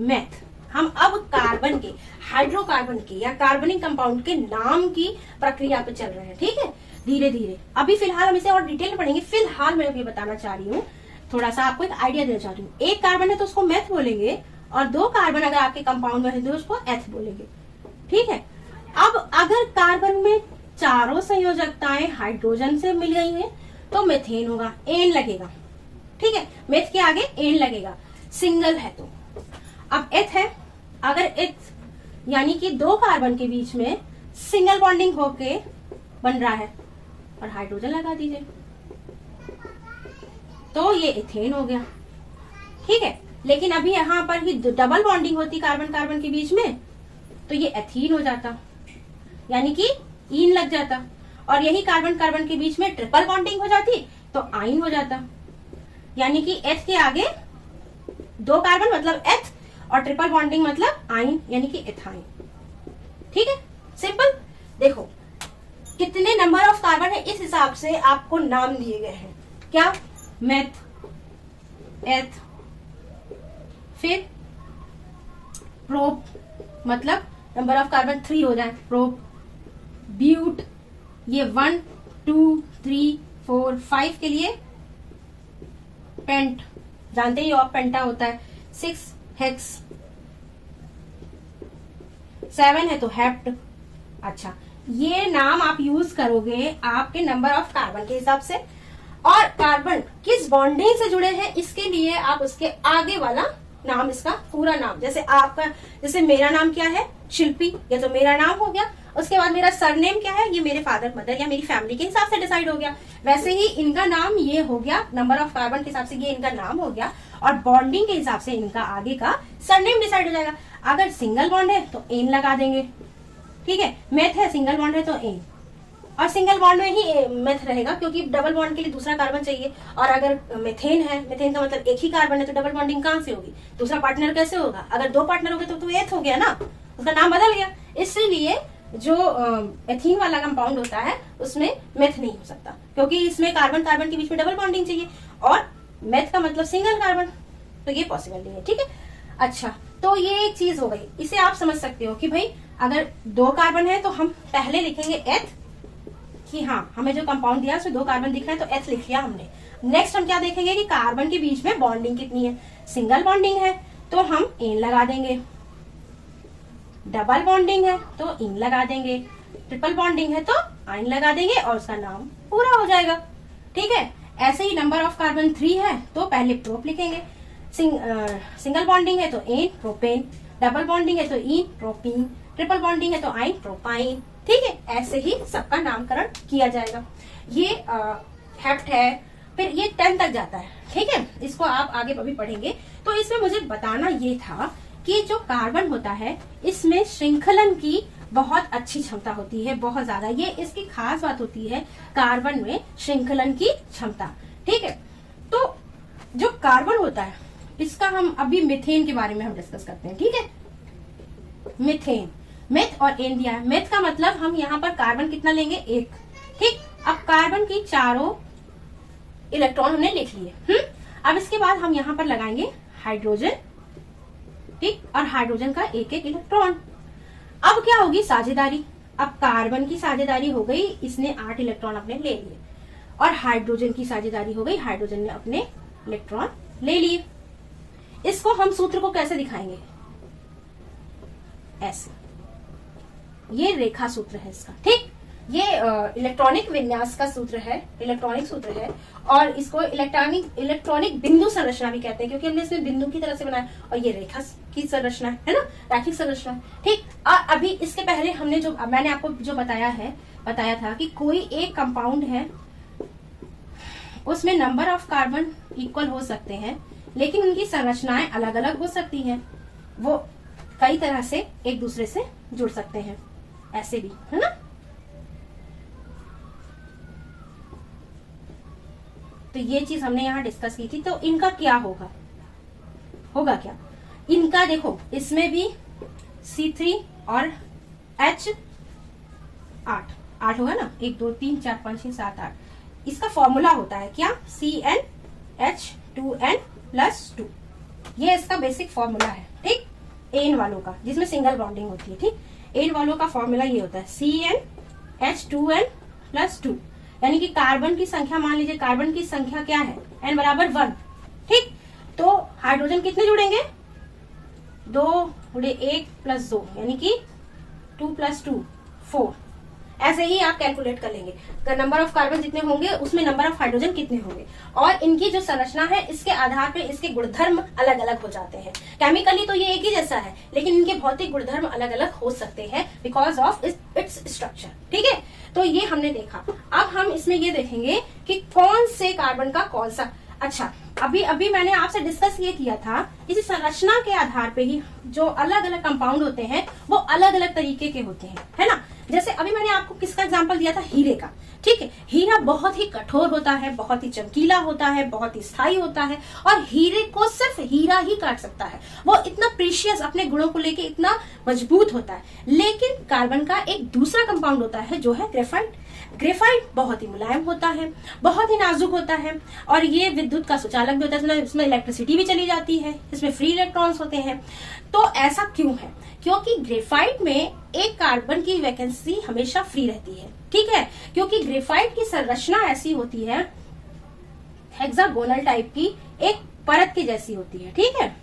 [SPEAKER 1] मेथ। हम अब कार्बन के, हाइड्रोकार्बन के या कार्बनिक कंपाउंड के नाम की प्रक्रिया पे चल रहे हैं। ठीक है, धीरे धीरे। अभी फिलहाल हम इसे और डिटेल में पढ़ेंगे। फिलहाल मैं अभी बताना चाह रही हूँ, थोड़ा सा आपको एक आइडिया देना चाह रही हूँ। एक कार्बन है तो उसको मेथ बोलेंगे, और 2 कार्बन अगर आपके कंपाउंड में है तो उसको एथ बोलेंगे। ठीक है, अब अगर कार्बन में चारों संयोजकताएं हाइड्रोजन से मिल गई हैं तो मेथेन होगा, एन लगेगा। ठीक है, मेथ के आगे एन लगेगा, सिंगल है तो। अब एथ है, अगर एथ यानी कि 2 कार्बन के बीच में सिंगल बॉन्डिंग होके बन रहा है और हाइड्रोजन लगा दीजिए तो ये एथेन हो गया। ठीक है, लेकिन अभी यहां पर ही डबल बॉन्डिंग होती कार्बन कार्बन के बीच में तो ये एथीन हो जाता, यानी कि ईन लग जाता, और यही कार्बन कार्बन के बीच में ट्रिपल बॉन्डिंग हो जाती तो आइन हो जाता, यानी कि एथ के आगे 2 कार्बन मतलब एथ और ट्रिपल बॉन्डिंग मतलब आइन यानी कि एथाइन। ठीक है, सिंपल। देखो कितने नंबर ऑफ कार्बन है इस हिसाब से आपको नाम दिए गए हैं। क्या? मेथ, एथ, फिर प्रोप मतलब नंबर ऑफ कार्बन 3 हो जाए, प्रोप, ब्यूट, ये 1 2 3 4 5 के लिए पेंट, जानते ही आप पेंटा होता है, 6 हेक्स, 7 है तो हेप्ट। अच्छा, ये नाम आप यूज करोगे आपके नंबर ऑफ कार्बन के हिसाब से, और कार्बन किस बॉन्डिंग से जुड़े हैं इसके लिए आप उसके आगे वाला नाम, इसका पूरा नाम। जैसे आपका, जैसे मेरा नाम क्या है, शिल्पी, या तो मेरा नाम हो गया, उसके बाद मेरा सरनेम क्या है, ये मेरे फादर मदर या मेरी फैमिली के हिसाब से डिसाइड हो गया। वैसे ही इनका नाम ये हो गया, नंबर ऑफ कार्बन के हिसाब से ये इनका नाम हो गया, और बॉन्डिंग के हिसाब से इनका आगे का सरनेम डिसाइड हो जाएगा। अगर सिंगल बॉन्ड है तो एन लगा देंगे, ठीक है। मेथ है, सिंगल बॉन्ड है तो एन, और सिंगल बॉन्ड में ही मेथ रहेगा क्योंकि डबल बॉन्ड के लिए दूसरा कार्बन चाहिए। और अगर मेथेन है, मेथेन का मतलब एक ही कार्बन है, तो डबल बॉन्डिंग कहां से होगी, दूसरा पार्टनर कैसे होगा। अगर दो पार्टनर हो गए तो एथ हो गया ना, उसका नाम बदल गया। इसलिए जो एथीन वाला कंपाउंड होता है उसमें मेथ नहीं हो सकता, क्योंकि इसमें कार्बन कार्बन के बीच में डबल बॉन्डिंग चाहिए, और मेथ का मतलब सिंगल कार्बन, तो ये पॉसिबल नहीं है, ठीक है। अच्छा, तो ये एक चीज हो गई, इसे आप समझ सकते हो कि भाई अगर दो कार्बन है तो हम पहले लिखेंगे एथ, कि हाँ हमें जो कंपाउंड दिया उसमें दो कार्बन दिख रहा है तो एथ लिख लिया हमने। नेक्स्ट हम क्या देखेंगे कि कार्बन के बीच में बॉन्डिंग कितनी है। सिंगल बॉन्डिंग है तो हम एन लगा देंगे, डबल बॉन्डिंग है तो इन लगा देंगे, ट्रिपल बॉन्डिंग है तो आइन लगा देंगे, और उसका नाम पूरा हो जाएगा, ठीक है। ऐसे ही नंबर ऑफ कार्बन 3 है तो पहले प्रोप लिखेंगे, सिंगल बॉन्डिंग है तो एन प्रोपेन, डबल बॉन्डिंग है तो इन प्रोपीन, ट्रिपल बॉन्डिंग है तो आइन प्रोपाइन, ठीक है। ऐसे ही सबका नामकरण किया जाएगा। ये हेप्ट है, फिर ये 10 तक जाता है, ठीक है। इसको आप आगे भी पढ़ेंगे। तो इसमें मुझे बताना ये था कि जो कार्बन होता है इसमें श्रृंखलन की बहुत अच्छी क्षमता होती है, बहुत ज्यादा। ये इसकी खास बात होती है कार्बन में श्रृंखलन की क्षमता, ठीक है। तो जो कार्बन होता है इसका हम अभी मीथेन के बारे में हम डिस्कस करते हैं, ठीक है। मीथेन, मेथ और एन दिया है। मेथ का मतलब हम यहाँ पर कार्बन कितना लेंगे, एक, ठीक। अब कार्बन की चारों इलेक्ट्रॉन हमने लिख लिए। अब इसके बाद हम यहाँ पर लगाएंगे हाइड्रोजन, ठीक, और हाइड्रोजन का एक एक इलेक्ट्रॉन। अब क्या होगी, साझेदारी। अब कार्बन की साझेदारी हो गई, इसने 8 इलेक्ट्रॉन अपने ले लिए, और हाइड्रोजन की साझेदारी हो गई, हाइड्रोजन ने अपने इलेक्ट्रॉन ले लिए। इसको हम सूत्र को कैसे दिखाएंगे, ऐसे, ये रेखा सूत्र है इसका, ठीक। ये इलेक्ट्रॉनिक विन्यास का सूत्र है, इलेक्ट्रॉनिक सूत्र है, और इसको इलेक्ट्रॉनिक बिंदु संरचना भी कहते हैं, क्योंकि हमने इसमें बिंदु की तरह से बनाया, और ये रेखा की संरचना है ना, रैखिक संरचना, ठीक। और अभी इसके पहले हमने जो मैंने आपको जो बताया था कि कोई एक कंपाउंड है उसमें नंबर ऑफ कार्बन इक्वल हो सकते हैं, लेकिन उनकी संरचनाएं अलग अलग हो सकती हैं, वो कई तरह से एक दूसरे से जुड़ सकते हैं, ऐसे भी, है ना। तो ये चीज हमने यहाँ डिस्कस की थी। तो इनका क्या होगा क्या, इनका देखो, इसमें भी C3 और H 8 होगा ना, 1 2 3 4 5 6 7 8। इसका फॉर्मूला होता है क्या, CnH2n+2, ये इसका बेसिक फॉर्मूला है, ठीक। एन वालों का, जिसमें सिंगल बॉन्डिंग होती है, ठीक। एन वालों का फॉर्मूला ये होता है CnH2n+2, यानी कि कार्बन की संख्या, मान लीजिए कार्बन की संख्या क्या है, n बराबर 1, ठीक। तो हाइड्रोजन कितने जुड़ेंगे, 2 गुणे 1 + 2, यानी कि 2 + 2 4। ऐसे ही आप कैलकुलेट कर लेंगे, नंबर ऑफ कार्बन जितने होंगे उसमें नंबर ऑफ हाइड्रोजन कितने होंगे, और इनकी जो संरचना है इसके आधार पे इसके गुणधर्म अलग अलग हो जाते हैं। केमिकली तो ये एक ही जैसा है, लेकिन इनके भौतिक गुणधर्म अलग अलग हो सकते हैं बिकॉज ऑफ इट्स स्ट्रक्चर, ठीक है। तो ये हमने देखा। अब हम इसमें ये देखेंगे कि कौन से कार्बन का कौन सा। अच्छा, अभी मैंने आपसे डिस्कस ये किया था, इसी संरचना के आधार पे ही जो अलग अलग कंपाउंड होते हैं वो अलग अलग तरीके के होते हैं, है ना। जैसे अभी मैंने आपको किसका एग्जांपल दिया था, हीरे का, ठीक है। हीरा बहुत ही कठोर होता है, बहुत ही चमकीला होता है, बहुत ही स्थायी होता है, और हीरे को सिर्फ हीरा ही काट सकता है। वो इतना प्रीशियस, अपने गुणों को लेके इतना मजबूत होता है। लेकिन कार्बन का एक दूसरा कंपाउंड होता है जो है ग्रेफाइट। ग्रेफाइट बहुत ही मुलायम होता है, बहुत ही नाजुक होता है, और ये विद्युत का सुचालक भी होता है, इसमें इलेक्ट्रिसिटी भी चली जाती है, इसमें फ्री इलेक्ट्रॉन्स होते हैं। तो ऐसा क्यों है, क्योंकि ग्रेफाइट में एक कार्बन की वैकेंसी हमेशा फ्री रहती है, ठीक है। क्योंकि ग्रेफाइट की संरचना ऐसी होती है, हेक्सागोनल टाइप की, एक परत के जैसी होती है, ठीक है।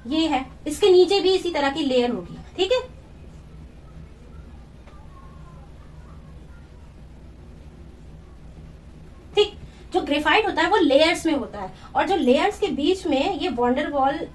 [SPEAKER 1] ये है, इसके नीचे भी इसी तरह की लेयर होगी, ठीक है। ठीक, जो ग्रेफाइट होता है वो लेयर्स में होता है, और जो लेयर्स के बीच में ये वॉन्डरवॉल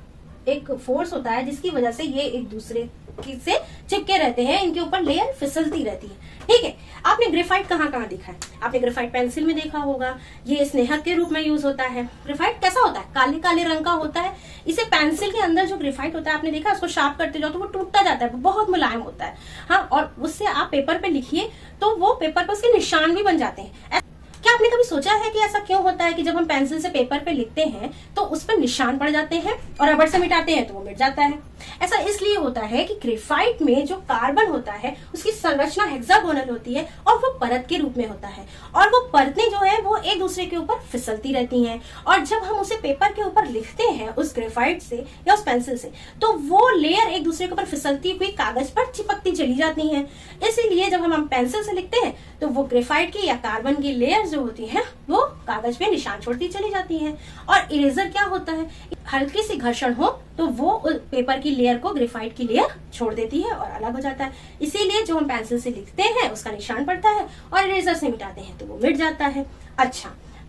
[SPEAKER 1] एक फोर्स होता है जिसकी वजह से ये एक दूसरे से चिपके रहते हैं, इनके ऊपर लेयर फिसलती रहती है। ठीक है, आपने ग्रेफाइट कहाँ कहाँ देखा है? आपने ग्रेफाइट पेंसिल में देखा होगा, ये स्नेहक के रूप में यूज होता है। ग्रेफाइट कैसा होता है? काले काले रंग का होता है। इसे पेंसिल के अंदर जो ग्रेफाइट होता है, आपने देखा उसको शार्प करते जाओ तो वो टूटता जाता है, बहुत मुलायम होता है। हाँ, और उससे आप पेपर पे लिखिए तो वो पेपर पर उसके निशान भी बन जाते हैं। क्या आपने कभी सोचा है कि ऐसा क्यों होता है कि जब हम पेंसिल से पेपर पे लिखते हैं तो उस पर निशान पड़ जाते हैं और रबड़ से मिटाते हैं तो वो मिट जाता है? ऐसा इसलिए होता है कि ग्रेफाइट में जो कार्बन होता है उसकी संरचना हेक्सागोनल होती है और वो परत के रूप में होता है, और वो परतें जो है वो एक दूसरे के ऊपर फिसलती रहती हैं, और जब हम उसे पेपर के ऊपर लिखते हैं उस ग्रेफाइट से या उस पेंसिल से, तो वो लेयर एक दूसरे के ऊपर फिसलती हुई कागज पर चिपकती चली जाती है। इसीलिए जब हम पेंसिल से लिखते हैं तो वो ग्रेफाइट की या कार्बन की लेयर जो होती है वो कागज पे निशान छोड़ती चली जाती है। और इरेजर क्या होता है? हल्की सी घर्षण हो तो वो पेपर की लेयर को ग्रेफाइट की लेयर छोड़ देती है और अलग हो जाता है। इसीलिए जो हम पेंसिल से लिखते हैं उसका निशान पड़ता है और इरेजर से मिटाते हैं तो वो मिट जाता है। अच्छा,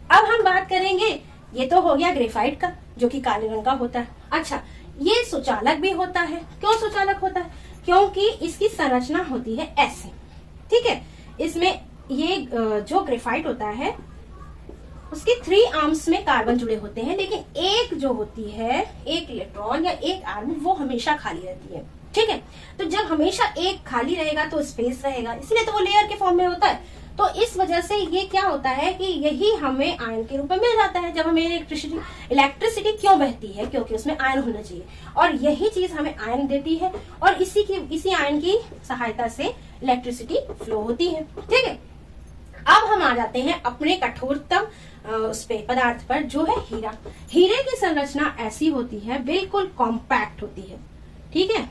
[SPEAKER 1] अब हम बात करेंगे, ये तो हो गया ग्रेफाइट का जो कि काले रंग का होता है। अच्छा, ये सुचालक भी होता है। क्यों सुचालक होता है? क्योंकि इसकी संरचना होती है ऐसे। ठीक है, इसमें ये जो ग्रेफाइट होता है उसके 3 आर्म्स में कार्बन जुड़े होते हैं, लेकिन एक जो होती है, एक इलेक्ट्रॉन या एक आर्म, वो हमेशा खाली रहती है। ठीक है, तो जब हमेशा एक खाली रहेगा तो स्पेस रहेगा, इसलिए तो वो लेयर के फॉर्म में होता है। तो इस वजह से ये क्या होता है कि यही हमें आयन के रूप में मिल जाता है। जब हमें इलेक्ट्रिसिटी क्यों बहती है? क्योंकि उसमें आयन होना चाहिए, और यही चीज हमें आयन देती है, और इसी आयन की सहायता से इलेक्ट्रिसिटी फ्लो होती है। ठीक है, अब हम आ जाते हैं अपने कठोरतम उस पे पदार्थ पर, जो है हीरा। हीरे की संरचना ऐसी होती है, बिल्कुल कॉम्पैक्ट होती है। ठीक है,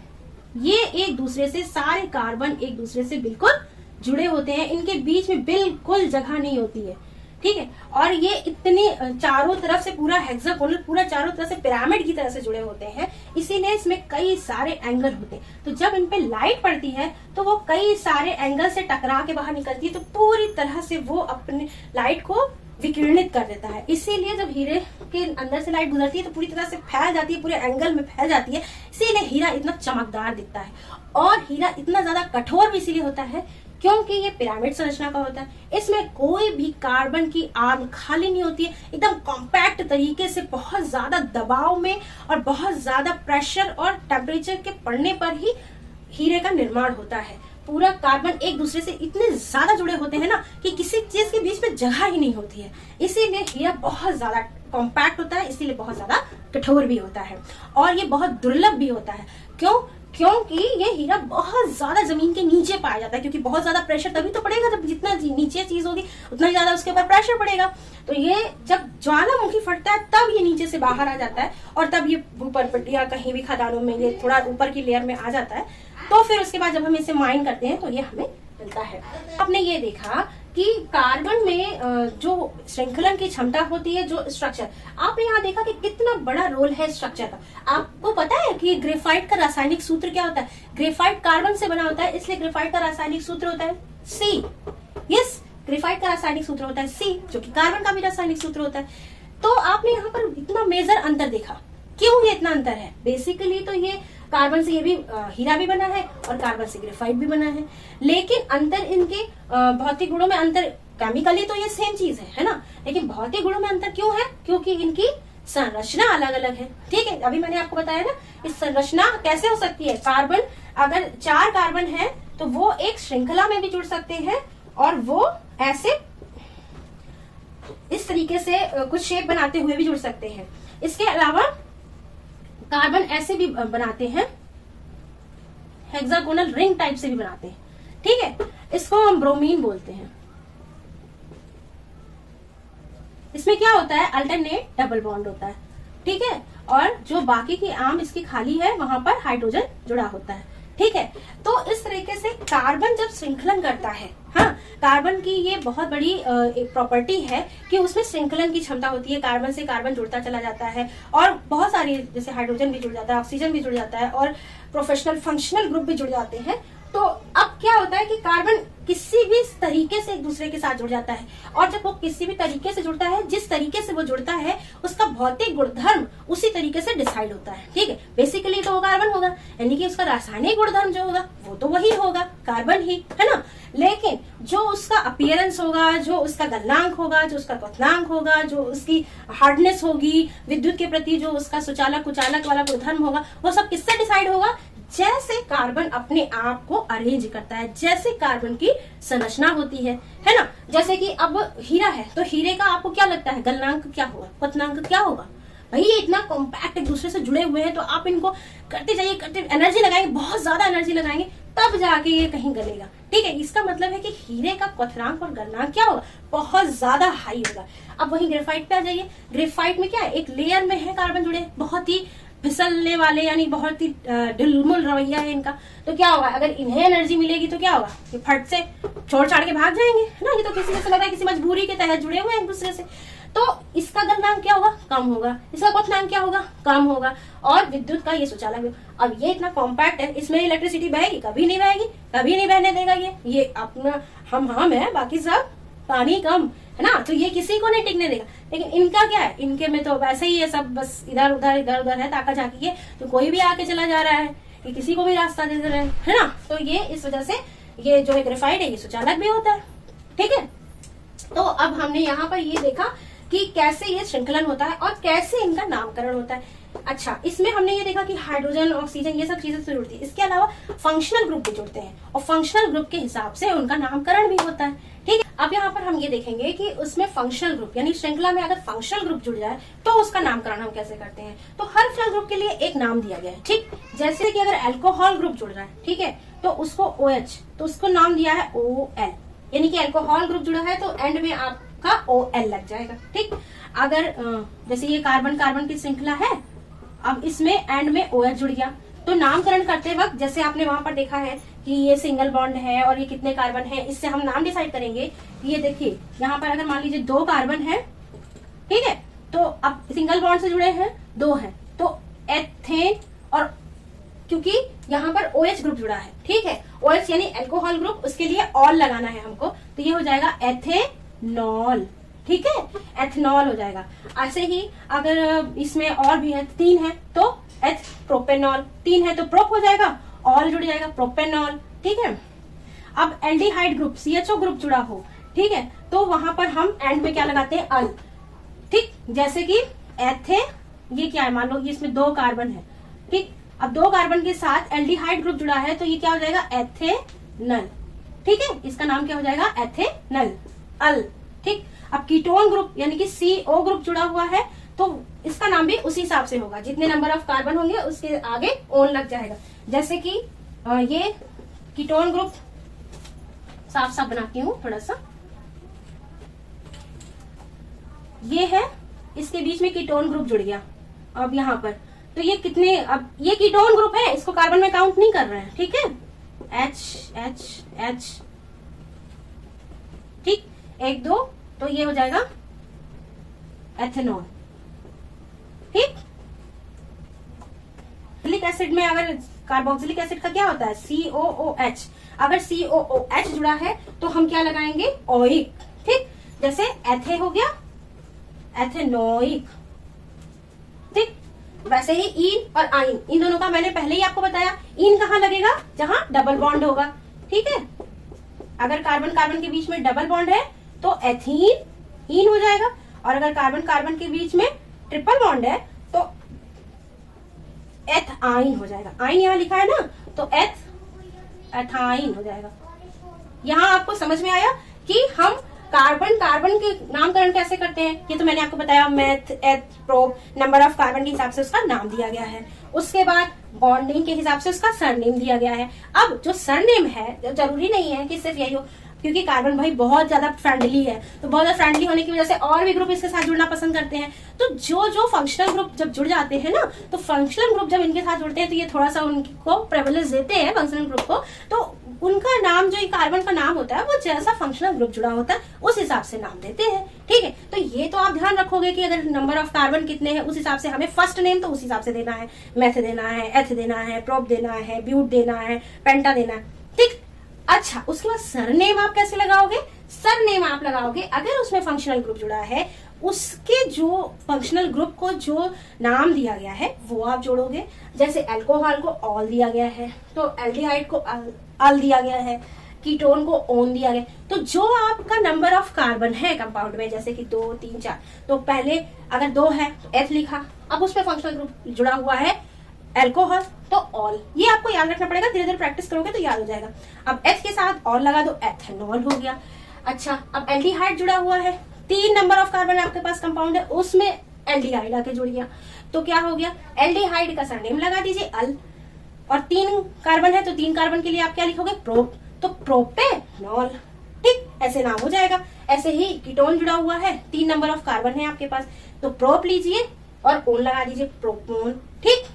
[SPEAKER 1] ये एक दूसरे से, सारे कार्बन एक दूसरे से बिल्कुल जुड़े होते हैं, इनके बीच में बिल्कुल जगह नहीं होती है। ठीक है, और ये इतनी चारों तरफ से पूरा हेक्सागोनल, पूरा चारों तरफ से पिरामिड की तरह से जुड़े होते हैं, इसीलिए इसमें कई सारे एंगल होते हैं। तो जब इन पे लाइट पड़ती है तो वो कई सारे एंगल से टकरा के बाहर निकलती है, तो पूरी तरह से वो अपने लाइट को विकिरणित कर देता है। इसीलिए जब हीरे के अंदर से लाइट गुजरती है तो पूरी तरह से फैल जाती है, पूरे एंगल में फैल जाती है। इसीलिए हीरा इतना चमकदार दिखता है, और हीरा इतना ज्यादा कठोर भी इसीलिए होता है क्योंकि ये पिरामिड संरचना का होता है। इसमें कोई भी कार्बन की आर्म खाली नहीं होती है, एकदम कॉम्पैक्ट तरीके से, बहुत ज्यादा दबाव में और बहुत ज्यादा प्रेशर और टेम्परेचर के पड़ने पर ही हीरे का निर्माण होता है। पूरा कार्बन एक दूसरे से इतने ज्यादा जुड़े होते हैं ना कि किसी चीज के बीच में जगह ही नहीं होती है। इसीलिए हीरा बहुत ज्यादा कॉम्पैक्ट होता है, इसीलिए बहुत ज्यादा कठोर भी होता है, और ये बहुत दुर्लभ भी होता है। क्यों? क्योंकि ये हीरा बहुत ज्यादा जमीन के नीचे पाया जाता है, क्योंकि बहुत ज्यादा प्रेशर तभी तो पड़ेगा, जब जितना नीचे चीज होगी उतना ही ज्यादा उसके ऊपर प्रेशर पड़ेगा। तो ये जब ज्वालामुखी फटता है तब ये नीचे से बाहर आ जाता है, और तब ये ऊपर या कहीं भी खदानों में ये थोड़ा ऊपर की लेयर में आ जाता है। तो फिर उसके बाद जब हम इसे माइन करते हैं तो ये हमें मिलता है। आपने ये देखा कि कार्बन में जो श्रृंखलन की क्षमता होती है, जो स्ट्रक्चर, आपने यहाँ देखा कि कितना बड़ा रोल है स्ट्रक्चर का। आपको पता है कि ग्रेफाइट का रासायनिक सूत्र क्या होता है? ग्रेफाइट कार्बन से बना होता है, इसलिए ग्रेफाइट का रासायनिक सूत्र होता है सी। यस, ग्रेफाइट का रासायनिक सूत्र होता है सी, जो कि कार्बन का भी रासायनिक सूत्र होता है। तो आपने यहाँ पर इतना मेजर अंतर देखा। क्यों ये इतना अंतर है? बेसिकली तो ये कार्बन से ये भी हीरा भी बना है और कार्बन से ग्रेफाइट भी बना है, लेकिन अंतर इनके भौतिक गुणों में अंतर, केमिकली तो ये सेम चीज है ना, लेकिन भौतिक गुणों में अंतर क्यों है? क्योंकि इनकी संरचना अलग अलग है। ठीक है, अभी मैंने आपको बताया ना, इस संरचना कैसे हो सकती है। कार्बन, अगर 4 कार्बन है तो वो एक श्रृंखला में भी जुड़ सकते हैं, और वो ऐसे इस तरीके से कुछ शेप बनाते हुए भी जुड़ सकते हैं। इसके अलावा कार्बन ऐसे भी बनाते हैं, हेक्सागोनल रिंग टाइप से भी बनाते हैं। ठीक है, इसको हम ब्रोमीन बोलते हैं। इसमें क्या होता है? अल्टरनेट डबल बॉन्ड होता है। ठीक है, और जो बाकी की आर्म इसकी खाली है वहां पर हाइड्रोजन जुड़ा होता है। ठीक है, तो इस तरीके से कार्बन जब श्रृंखलन करता है, हाँ, कार्बन की ये बहुत बड़ी एक प्रॉपर्टी है कि उसमें श्रृंखलन की क्षमता होती है। कार्बन से कार्बन जुड़ता चला जाता है, और बहुत सारी, जैसे हाइड्रोजन भी जुड़ जाता है, ऑक्सीजन भी जुड़ जाता है, और प्रोफेशनल फंक्शनल ग्रुप भी जुड़ जाते हैं। तो अब क्या होता है कि कार्बन किसी भी तरीके से एक दूसरे के साथ जुड़ जाता है, और जब वो किसी भी तरीके से जुड़ता है, जिस तरीके से वो जुड़ता है उसका भौतिक गुणधर्म उसी तरीके से डिसाइड होता है। ठीक है, बेसिकली तो वो कार्बन होगा, यानी कि उसका रासायनिक गुणधर्म जो होगा वो तो वही होगा, कार्बन ही, है ना। लेकिन जो उसका अपीयरेंस होगा, जो उसका गलनांक होगा, जो उसका क्वथनांक होगा, जो उसकी हार्डनेस होगी, विद्युत के प्रति जो उसका सुचालक कुचालक वाला गुणधर्म होगा, वो सब किससे डिसाइड होगा? जैसे कार्बन अपने आप को अरेंज करता है, जैसे कार्बन की संरचना होती है ना। जैसे कि अब हीरा है, तो हीरे का आपको क्या लगता है गलनांक क्या होगा, क्वथनांक क्या होगा? भाई ये इतना कॉम्पैक्ट एक दूसरे से जुड़े हुए हैं, तो आप इनको करते जाइए, करते एनर्जी लगाएंगे, बहुत ज्यादा एनर्जी लगाएंगे, तब जाके ये कहीं गलेगा। ठीक है, इसका मतलब है कि हीरे का क्वथनांक और गलनांक क्या होगा? बहुत ज्यादा हाई होगा। अब वही ग्रेफाइट पे आ जाइए। ग्रेफाइट में क्या है, एक लेयर में है कार्बन जुड़े, बहुत ही फिसलने वाले, यानी बहुत ही ढिलमुल रवैया है इनका। तो क्या होगा, अगर इन्हें एनर्जी मिलेगी तो क्या होगा, ये फट से छोड़ छाड़ के भाग जाएंगे, है ना। ये तो किसी से लग रहा है किसी मजबूरी के तहत जुड़े हुए हैं एक दूसरे से। तो इसका गलनांक क्या होगा? कम होगा। इसका क्वथनांक क्या होगा? कम होगा। और विद्युत का ये सुचालक भी। अब ये इतना कॉम्पैक्ट है, इसमें इलेक्ट्रिसिटी बहेगी? कभी नहीं बहेगी, कभी नहीं बहने देगा ये अपना हम है, बाकी सब पानी कम, है ना। तो ये किसी को नहीं टिकने देगा। लेकिन इनका क्या है, इनके में तो वैसे ही ये सब बस इधर उधर है, ताका झाकी है, तो कोई भी आके चला जा रहा है, कि किसी को भी रास्ता दे रहे हैं, है ना। तो ये इस वजह से ये जो है ग्रेफाइट है, ये सुचालक भी होता है। ठीक है, तो अब हमने यहाँ पर ये देखा कि कैसे ये श्रृंखलन होता है और कैसे इनका नामकरण होता है। अच्छा, इसमें हमने ये देखा कि हाइड्रोजन, ऑक्सीजन, ये सब चीजें तो जुड़ती है। इसके अलावा फंक्शनल ग्रुप भी जुड़ते हैं, और फंक्शनल ग्रुप के हिसाब से उनका नामकरण भी होता है। ठीक है, अब यहाँ पर हम ये देखेंगे कि उसमें फंक्शनल ग्रुप, यानी श्रृंखला में अगर फंक्शनल ग्रुप जुड़ जाए तो उसका नामकरण हम कैसे करते हैं। तो हर फंक्शनल ग्रुप के लिए एक नाम दिया गया है। ठीक, जैसे कि अगर अल्कोहल ग्रुप जुड़ रहा है, ठीक है, तो उसको OH, तो उसको नाम दिया है OL, यानी कि अल्कोहल ग्रुप जुड़ा है तो एंड में आपका OL लग जाएगा। ठीक, अगर जैसे ये कार्बन कार्बन की श्रृंखला है, अब इसमें एंड में OH जुड़ गया, तो नामकरण करते वक्त जैसे आपने वहां पर देखा है कि ये सिंगल बॉन्ड है और ये कितने कार्बन है, इससे हम नाम डिसाइड करेंगे। ये देखिए यहाँ पर अगर मान लीजिए 2 कार्बन है, ठीक है, तो अब सिंगल बॉन्ड से जुड़े हैं 2 हैं, तो एथेन, और क्योंकि यहाँ पर OH ग्रुप जुड़ा है, ठीक है, OH यानी अल्कोहल ग्रुप, उसके लिए ऑल लगाना है हमको, तो ये हो जाएगा एथेनॉल। ठीक है, एथनॉल हो जाएगा। ऐसे ही अगर इसमें और भी है, 3 है तो एथ प्रोपेनॉल, 3 है तो प्रोप हो जाएगा, ऑल जुड़ जाएगा, प्रोपेनॉल। ठीक है, अब एल्डिहाइड ग्रुप, CHO ग्रुप जुड़ा हो, ठीक है, तो वहां पर हम एंड में क्या लगाते हैं, अल। ठीक, जैसे कि एथे, ये क्या है, मान लो ये इसमें 2 कार्बन है, ठीक, अब 2 कार्बन के साथ एल्डिहाइड ग्रुप जुड़ा है, तो ये क्या हो जाएगा, एथेनल। ठीक है, इसका नाम क्या हो जाएगा, एथेनल, अल। ठीक, अब कीटोन ग्रुप यानी कि CO ग्रुप जुड़ा हुआ है, तो इसका नाम भी उसी हिसाब से होगा, जितने नंबर ऑफ कार्बन होंगे उसके आगे ओन लग जाएगा। जैसे कि ये कीटोन ग्रुप, साफ साफ बनाती हूँ थोड़ा सा, ये है, इसके बीच में कीटोन ग्रुप जुड़ गया। अब यहाँ पर तो ये कितने, अब ये कीटोन ग्रुप है, इसको कार्बन में काउंट नहीं कर रहे हैं। ठीक है, H, ठीक, 1 2, तो ये हो जाएगा एथेनॉल। ठीक, कार्बोक्सिलिक एसिड में अगर कार्बोक्सिलिक एसिड का क्या होता है, COOH, अगर COOH जुड़ा है तो हम क्या लगाएंगे, ओइक। ठीक, जैसे एथे हो गया, एथेनोइक। ठीक, वैसे ही इन और आइन, इन दोनों का मैंने पहले ही आपको बताया, इन कहाँ लगेगा, जहां डबल बॉन्ड होगा। ठीक है, अगर कार्बन कार्बन के बीच में डबल बॉन्ड है तो एथीन, इन हो जाएगा, और अगर कार्बन कार्बन के बीच में ट्रिपल बॉन्ड है तो एथाइन हो जाएगा। आइन यहाँ लिखा है ना, तो एथाइन हो जाएगा। यहाँ आपको समझ में आया कि हम कार्बन कार्बन के नामकरण कैसे करते हैं। ये तो मैंने आपको बताया, मैथ, एथ, प्रोप, नंबर ऑफ कार्बन के हिसाब से उसका नाम दिया गया है। उसके बाद बॉन्डिंग के हिसाब से उसका सरनेम दिया गया है। अब जो सरनेम है, जरूरी नहीं है कि सिर्फ यही हो, क्योंकि कार्बन भाई बहुत ज्यादा फ्रेंडली है, तो बहुत ज्यादा फ्रेंडली होने की वजह से और भी ग्रुप इसके साथ जुड़ना पसंद करते हैं। तो जो फंक्शनल ग्रुप जब जुड़ जाते हैं ना, तो फंक्शनल ग्रुप जब इनके साथ जुड़ते हैं तो ये थोड़ा सा उनको प्रेवलेंस देते हैं फंक्शनल ग्रुप को, तो उनका नाम, जो कार्बन का नाम होता है, वो जैसा फंक्शनल ग्रुप जुड़ा होता है उस हिसाब से नाम देते हैं। ठीक है, तो ये तो आप ध्यान रखोगे कि अगर नंबर ऑफ कार्बन कितने हैं उस हिसाब से हमें फर्स्ट नेम तो उस हिसाब से देना है, मैथ देना है, एथ देना है, प्रोप देना है, ब्यूट देना है, पेंटा देना है। ठीक, अच्छा, उसके बाद सरनेम आप कैसे लगाओगे? सरनेम आप लगाओगे अगर उसमें फंक्शनल ग्रुप जुड़ा है, उसके जो फंक्शनल ग्रुप को जो नाम दिया गया है वो आप जोड़ोगे। जैसे अल्कोहल को ऑल दिया गया है तो एल्डिहाइड को अल दिया गया है, कीटोन को ओन दिया गया। तो जो आपका नंबर ऑफ कार्बन है कंपाउंड में, जैसे कि 2, 3, 4, तो पहले अगर 2 है तो एथ लिखा, अब उसमें फंक्शनल ग्रुप जुड़ा हुआ है अल्कोहल तो ऑल। ये आपको याद रखना पड़ेगा, धीरे धीरे प्रैक्टिस करोगे तो याद हो जाएगा। अब एथ के साथ ऑल लगा दो, एथेनॉल हो गया। अच्छा, अब एल्डिहाइड जुड़ा हुआ है, 3 नंबर ऑफ कार्बन आपके पास कंपाउंड है, उसमें एल्डिहाइड आके जुड़ गया तो क्या हो गया? एल्डिहाइड का सरनेम लगा दीजिए अल, और 3 कार्बन है तो 3 कार्बन के लिए आप क्या लिखोगे? प्रोप, तो प्रोपेनॉल। ठीक, ऐसे नाम हो जाएगा। ऐसे ही कीटोन जुड़ा हुआ है, 3 नंबर ऑफ कार्बन है आपके पास, तो प्रोप लीजिए और ओन लगा दीजिए, प्रोपोन। ठीक,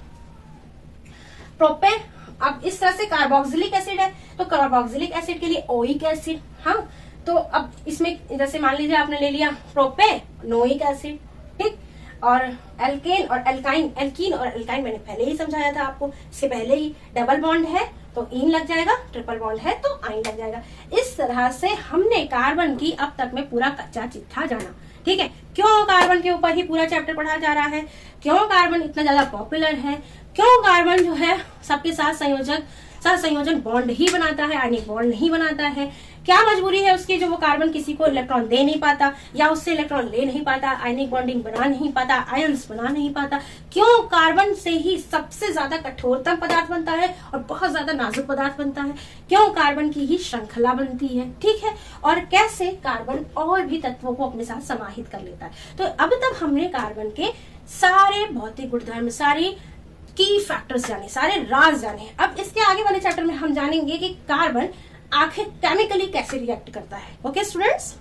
[SPEAKER 1] प्रोपेन। अब इस तरह से कार्बोक्सिलिक एसिड है तो कार्बोक्सिलिक एसिड के लिए ओइक एसिड। हाँ, तो अब इसमें जैसे मान लीजिए आपने ले लिया प्रोपेनोइक एसिड। ठीक, और एल्केन और एल्काइन, एल्कीन और एल्काइन मैंने पहले ही समझाया था आपको, इससे पहले ही। डबल बॉन्ड है तो इन लग जाएगा, ट्रिपल बॉन्ड है तो आइन लग जाएगा। इस तरह से हमने कार्बन की अब तक में पूरा कच्चा चिट्ठा जाना। ठीक है, क्यों कार्बन के ऊपर ही पूरा चैप्टर पढ़ा जा रहा है, क्यों कार्बन इतना ज्यादा पॉपुलर है, क्यों कार्बन जो है सबके साथ सहसंयोजन बॉन्ड ही बनाता है, आयनिक बॉन्ड नहीं बनाता है, क्या मजबूरी है उसकी जो वो कार्बन किसी को इलेक्ट्रॉन दे नहीं पाता या उससे इलेक्ट्रॉन ले नहीं पाता, आयनिक बॉन्डिंग बना नहीं पाता, आयंस बना नहीं पाता, क्यों कार्बन से ही सबसे ज्यादा कठोरतम पदार्थ बनता है और बहुत ज्यादा नाजुक पदार्थ बनता है, क्यों कार्बन की ही श्रृंखला बनती है। ठीक है, और कैसे कार्बन और भी तत्वों को अपने साथ समाहित कर लेता है। तो अब तक हमने कार्बन के सारे भौतिक गुणधर्म, सारी की फैक्टर्स जाने, सारे राज जाने। अब इसके आगे वाले चैप्टर में हम जानेंगे कि कार्बन आखिर केमिकली कैसे रिएक्ट करता है। Okay students.